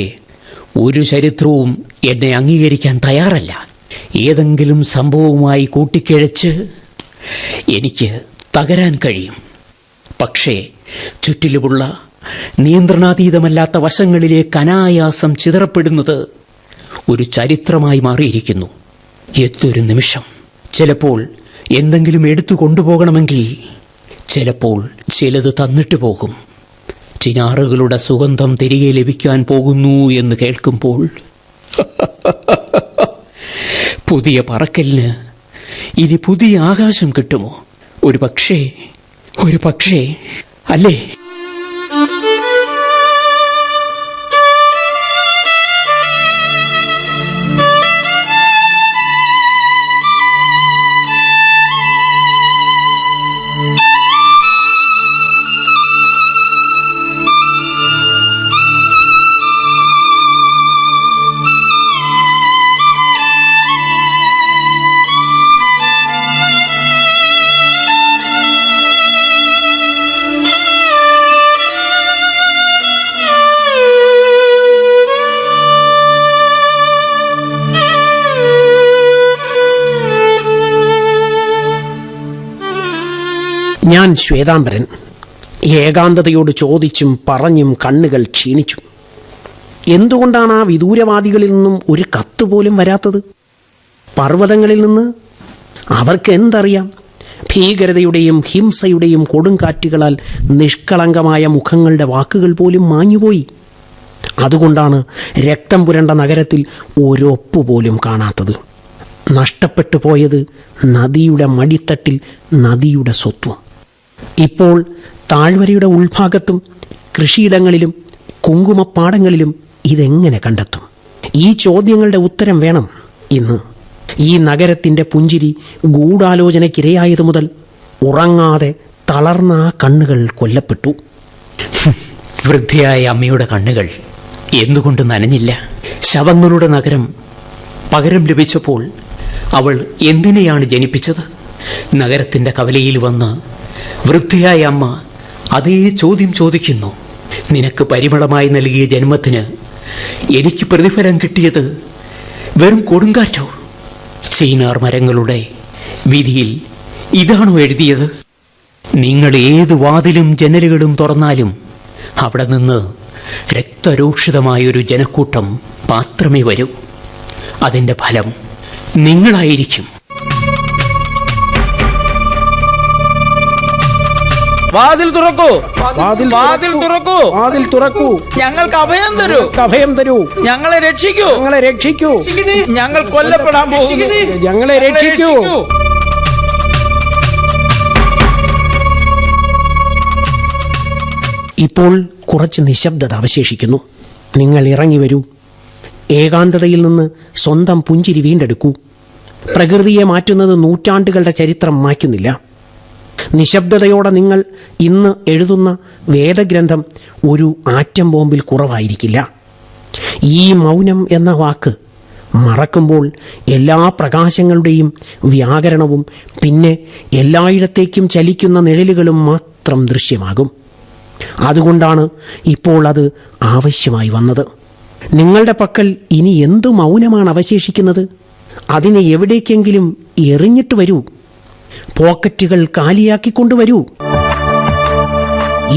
Speaker 11: ഒരു ചരിത്രവും എന്നെ അംഗീകരിക്കാൻ തയ്യാറല്ല. ഏതെങ്കിലും സംഭവവുമായി കൂട്ടിക്കിഴച്ച് എനിക്ക് തകരാൻ കഴിയും. പക്ഷേ ചുറ്റിലുമുള്ള നിയന്ത്രണാതീതമല്ലാത്ത വശങ്ങളിലേക്ക് അനായാസം ചിതറപ്പെടുന്നത് ഒരു ചരിത്രമായി മാറിയിരിക്കുന്നു. ഏതൊരു നിമിഷം ചിലപ്പോൾ എന്തെങ്കിലും എടുത്തു കൊണ്ടുപോകണമെങ്കിൽ ചിലപ്പോൾ ചിലത് തന്നിട്ട് പോകും. ചിനാറുകളുടെ സുഗന്ധം തിരികെ ലഭിക്കാൻ പോകുന്നു എന്ന് കേൾക്കുമ്പോൾ പുതിയ പറക്കലിന് ഇനി പുതിയ ആകാശം കിട്ടുമോ? ഒരു പക്ഷേ അല്ലേ?
Speaker 6: ഞാൻ ശ്വേതാംബരൻ. ഏകാന്തതയോട് ചോദിച്ചും പറഞ്ഞും കണ്ണുകൾ ക്ഷീണിച്ചു.
Speaker 7: എന്തുകൊണ്ടാണ് ആ വിദൂരവാദികളിൽ നിന്നും ഒരു കത്ത് പോലും വരാത്തത്? പർവ്വതങ്ങളിൽ നിന്ന് അവർക്ക് എന്തറിയാം? ഭീകരതയുടെയും ഹിംസയുടെയും കൊടുങ്കാറ്റുകളാൽ നിഷ്കളങ്കമായ മുഖങ്ങളുടെ വാക്കുകൾ പോലും മാഞ്ഞുപോയി. അതുകൊണ്ടാണ് രക്തം പുരണ്ട നഗരത്തിൽ ഒരൊപ്പ് പോലും കാണാത്തത്. നഷ്ടപ്പെട്ടു പോയത് നദിയുടെ മടിത്തട്ടിൽ നദിയുടെ സ്വത്വം. ഇപ്പോൾ താഴ്വരയുടെ ഉൾഭാഗത്തും കൃഷിയിടങ്ങളിലും കുങ്കുമപ്പാടങ്ങളിലും ഇതെങ്ങനെ കണ്ടെത്തും? ഈ ചോദ്യങ്ങളുടെ ഉത്തരം വേണം ഇന്ന്. ഈ നഗരത്തിൻ്റെ പുഞ്ചിരി ഗൂഢാലോചനയ്ക്കിരയായതു മുതൽ ഉറങ്ങാതെ തളർന്ന ആ കണ്ണുകൾ കൊല്ലപ്പെട്ടു.
Speaker 11: വൃദ്ധയായ അമ്മയുടെ കണ്ണുകൾ എന്തുകൊണ്ട് നനഞ്ഞില്ല? ശവങ്ങളുടെ നഗരം പകരം ലഭിച്ചപ്പോൾ അവൾ എന്തിനെയാണ് ജനിപ്പിച്ചത്? നഗരത്തിന്റെ കവലയിൽ വന്ന് വൃദ്ധയായ അമ്മ അതേ ചോദ്യം ചോദിക്കുന്നു. നിനക്ക് പരിമളമായി നൽകിയ ജന്മത്തിന് എനിക്ക് പ്രതിഫലം കിട്ടിയത് വെറും കൊടുങ്കാറ്റോ? ചീനാർ മരങ്ങളുടെ വിധിയിൽ ഇതാണോ എഴുതിയത്? നിങ്ങൾ ഏത് വാതിലും ജനലുകളും തുറന്നാലും അവിടെ നിന്ന് രക്തരൂക്ഷിതമായൊരു ജനക്കൂട്ടം മാത്രമേ വരൂ. അതിന്റെ ഫലം നിങ്ങളായിരിക്കും.
Speaker 14: വാതിൽ തുറക്കൂ,
Speaker 7: വാതിൽ
Speaker 14: തുറക്കൂ,
Speaker 7: വാതിൽ തുറക്കൂ.
Speaker 14: ഞങ്ങൾക്ക് അഭയം തരൂ,
Speaker 7: അഭയം തരൂ.
Speaker 14: ഞങ്ങളെ രക്ഷിക്കൂ,
Speaker 7: ഞങ്ങളെ രക്ഷിക്കൂ.
Speaker 14: ഞങ്ങൾ കൊല്ലപ്പെടാൻ പോകുന്നു,
Speaker 7: ഞങ്ങളെ രക്ഷിക്കൂ. ഇപ്പോൾ കുറച്ച് നിശബ്ദത അവശേഷിക്കുന്നു. നിങ്ങൾ ഇറങ്ങി വരൂ. ഏകാന്തതയിൽ നിന്ന് സ്വന്തം പുഞ്ചിരി വീണ്ടെടുക്കൂ. പ്രകൃതിയെ മാറ്റുന്നത് നൂറ്റാണ്ടുകളുടെ ചരിത്രം മാറ്റുന്നില്ല. നിശബ്ദതയോടെ നിങ്ങൾ ഇന്ന് എഴുതുന്ന വേദഗ്രന്ഥം ഒരു ആറ്റം ബോംബിൽ കുറവായിരിക്കില്ല. ഈ മൗനം എന്ന വാക്ക് മറക്കുമ്പോൾ എല്ലാ പ്രകാശങ്ങളുടെയും വ്യാകരണവും പിന്നെ എല്ലായിടത്തേക്കും ചലിക്കുന്ന നിഴലുകളും മാത്രം ദൃശ്യമാകും. അതുകൊണ്ടാണ് ഇപ്പോൾ അത് ആവശ്യമായി വന്നത്. നിങ്ങളുടെ പക്കൽ ഇനി എന്തു മൗനമാണ് അവശേഷിക്കുന്നത്? അതിനെ എവിടേക്കെങ്കിലും എറിഞ്ഞിട്ട് വരൂ. പോക്കറ്റുകൾ കാലിയാക്കിക്കൊണ്ടുവരൂ.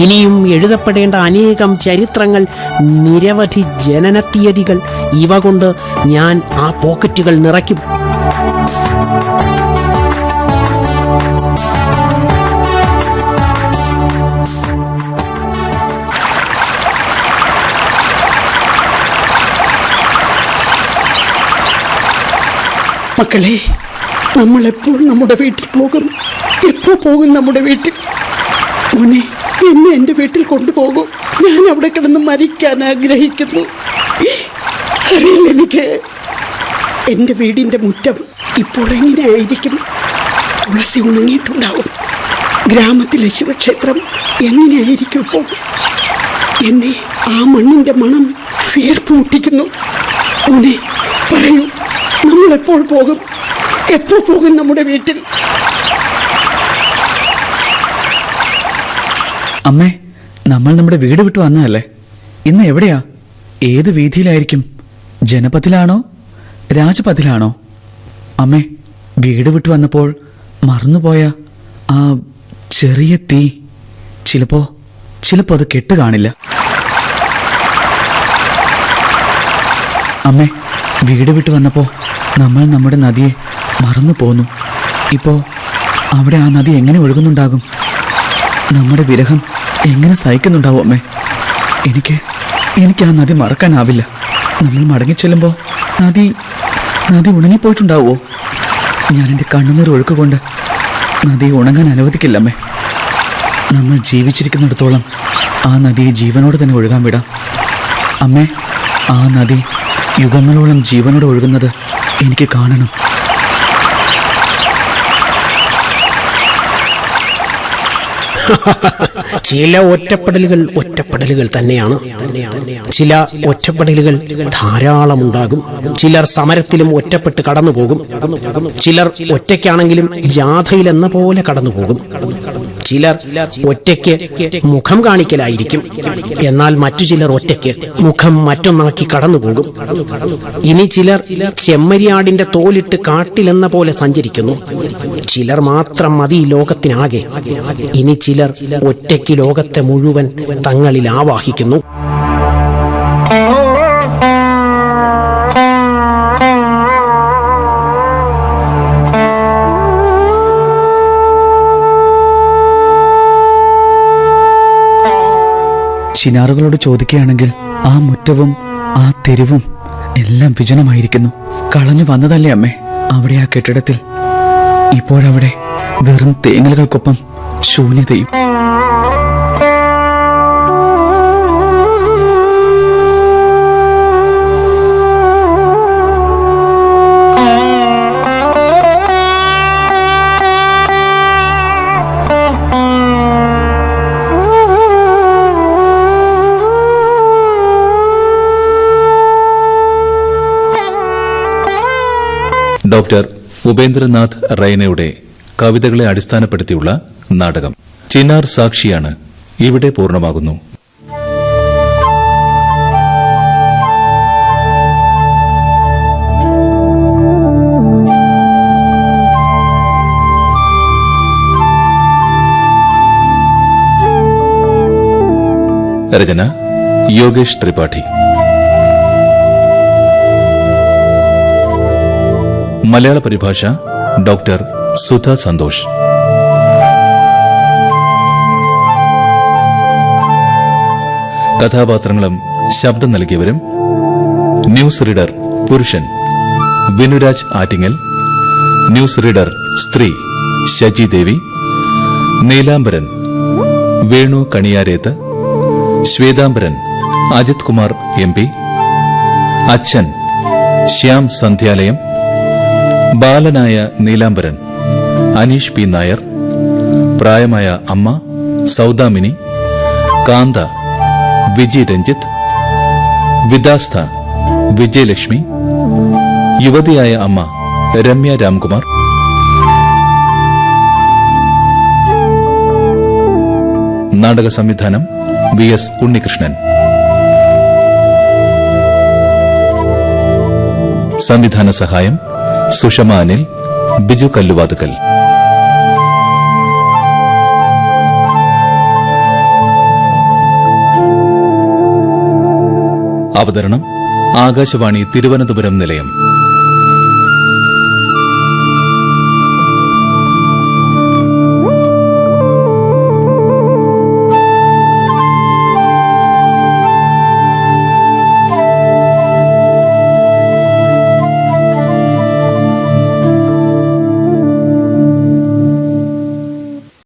Speaker 7: ഇനിയും എഴുതപ്പെടേണ്ട അനേകം ചരിത്രങ്ങൾ, നിരവധി ജനനത്തീയതികൾ, ഇവ കൊണ്ട് ഞാൻ ആ പോക്കറ്റുകൾ നിറയ്ക്കും.
Speaker 13: മക്കളെ, നമ്മളെപ്പോൾ നമ്മുടെ വീട്ടിൽ പോകും? എപ്പോ പോകും നമ്മുടെ വീട്ടിൽ? മോനെ, എന്നെ എൻ്റെ വീട്ടിൽ കൊണ്ടുപോകും. ഞാൻ അവിടെ കിടന്ന് മരിക്കാൻ ആഗ്രഹിക്കുന്നു. അറിയില്ല എനിക്ക്. എൻ്റെ വീടിൻ്റെ മുറ്റം ഇപ്പോൾ എങ്ങനെയായിരിക്കും? തുളസി ഉണങ്ങിയിട്ടുണ്ടാവും. ഗ്രാമത്തിലെ ശിവക്ഷേത്രം എങ്ങനെയായിരിക്കും ഇപ്പോൾ? എന്നെ ആ മണ്ണിൻ്റെ മണം വിയർപ്പ് മുട്ടിക്കുന്നു. മോനെ, പറയൂ, നമ്മളെപ്പോൾ പോകും? എപ്പോ പോകും നമ്മുടെ വീട്ടിൽ?
Speaker 5: അമ്മേ, നമ്മൾ നമ്മുടെ വീട് വിട്ടു വന്നതല്ലേ? ഇന്ന് എവിടെയാ? ഏത് വീതിയിലായിരിക്കും? ജനപഥിലാണോ രാജപഥിലാണോ? അമ്മേ, വീട് വിട്ടു വന്നപ്പോൾ മറന്നുപോയ ആ ചെറിയ തീ ചിലപ്പോ അത് കെട്ട് കാണില്ല. അമ്മേ, വീട് വിട്ടു വന്നപ്പോ നമ്മൾ നമ്മുടെ നദിയെ മറന്നു പോന്നു. ഇപ്പോ അവിടെ ആ നദി എങ്ങനെ ഒഴുകുന്നുണ്ടാകും? നമ്മുടെ വിരഹം എങ്ങനെ സഹിക്കുന്നുണ്ടാവും അമ്മേ? എനിക്ക് ആ നദി മറക്കാനാവില്ല. നമ്മൾ മടങ്ങിച്ചെല്ലുമ്പോൾ നദി ഉണങ്ങിപ്പോയിട്ടുണ്ടാവുമോ? ഞാൻ എൻ്റെ കണ്ണുനീർ ഒഴുക്കുകൊണ്ട് നദി ഉണങ്ങാൻ അനുവദിക്കില്ല അമ്മേ. നമ്മൾ ജീവിച്ചിരിക്കുന്നിടത്തോളം ആ നദിയെ ജീവനോട് തന്നെ ഒഴുകാൻ വിടാം അമ്മേ. ആ നദി യുഗങ്ങളോളം ജീവനോട് ഒഴുകുന്നത് എനിക്ക് കാണണം.
Speaker 7: ചില ഒറ്റപ്പെടലുകൾ തന്നെയാണ്. ചില ഒറ്റപ്പെടലുകൾ ധാരാളമുണ്ടാകും. ചിലർ സമരത്തിലും ഒറ്റപ്പെട്ട് കടന്നുപോകും. ചിലർ ഒറ്റയ്ക്കാണെങ്കിലും ജാഥയിൽ എന്ന പോലെ കടന്നുപോകും. ചിലർ ഒറ്റയ്ക്ക് മുഖം കാണിക്കലായിരിക്കും. എന്നാൽ മറ്റു ചിലർ ഒറ്റയ്ക്ക് മുഖം മറ്റൊന്നാക്കി കടന്നുപോകും. ഇനി ചിലർ ചെമ്മരിയാടിന്റെ തോലിട്ട് കാട്ടിലെന്ന പോലെ സഞ്ചരിക്കുന്നു. ചിലർ മാത്രം മതി ലോകത്തിനാകെ. ഇനി ചിലർ ഒറ്റയ്ക്ക് ലോകത്തെ മുഴുവൻ തങ്ങളിൽ ആവാഹിക്കുന്നു.
Speaker 5: ചിനാറുകളോട് ചോദിക്കുകയാണെങ്കിൽ ആ മുറ്റവും ആ തെരുവും എല്ലാം വിജനമായിരിക്കുന്നു. കളഞ്ഞു വന്നതല്ലേ അമ്മേ അവിടെ ആ കെട്ടിടത്തിൽ? ഇപ്പോഴവിടെ വെറും തേങ്ങലുകൾക്കൊപ്പം ശൂന്യതയും.
Speaker 1: ഡോക്ടർ ഉപേന്ദ്രനാഥ് റൈനയുടെ കവിതകളെ അടിസ്ഥാനപ്പെടുത്തിയുള്ള നാടകം ചിനാർ സാക്ഷിയാണ് ഇവിടെ പൂർണ്ണമാകുന്നു. രചന യോഗേഷ് ത്രിപാഠി. മലയാള പരിഭാഷ ഡോക്ടർ സുധ സന്തോഷ്. കഥാപാത്രങ്ങളും ശബ്ദം നൽകിയവരും: ന്യൂസ് റീഡർ പുരുഷൻ വിനുരാജ് ആറ്റിങ്ങൽ, ന്യൂസ് റീഡർ സ്ത്രീ ശജി ദേവി, നീലാംബരൻ വേണു കണിയാരേത്ത്, ശ്വേതാംബരൻ അജിത് കുമാർ MP, അച്ഛൻ ശ്യാം സന്ധ്യാലയം, ബാലനായ നീലാംബരൻ അനീഷ് P. നായർ, പ്രായമായ അമ്മ സൗദാമിനി, കാന്ത വിജയ് രഞ്ജിത്ത്, വിദാസ്ഥ വിജയലക്ഷ്മി, യുവതിയായ അമ്മ രമ്യ രാംകുമാർ. നാടക സംവിധാനം VS ഉണ്ണികൃഷ്ണൻ. സംവിധാന സഹായം സുഷമ അനിൽ, ബിജു കല്ലുവാതുക്കൽ. അവതരണം ആകാശവാണി തിരുവനന്തപുരം നിലയം.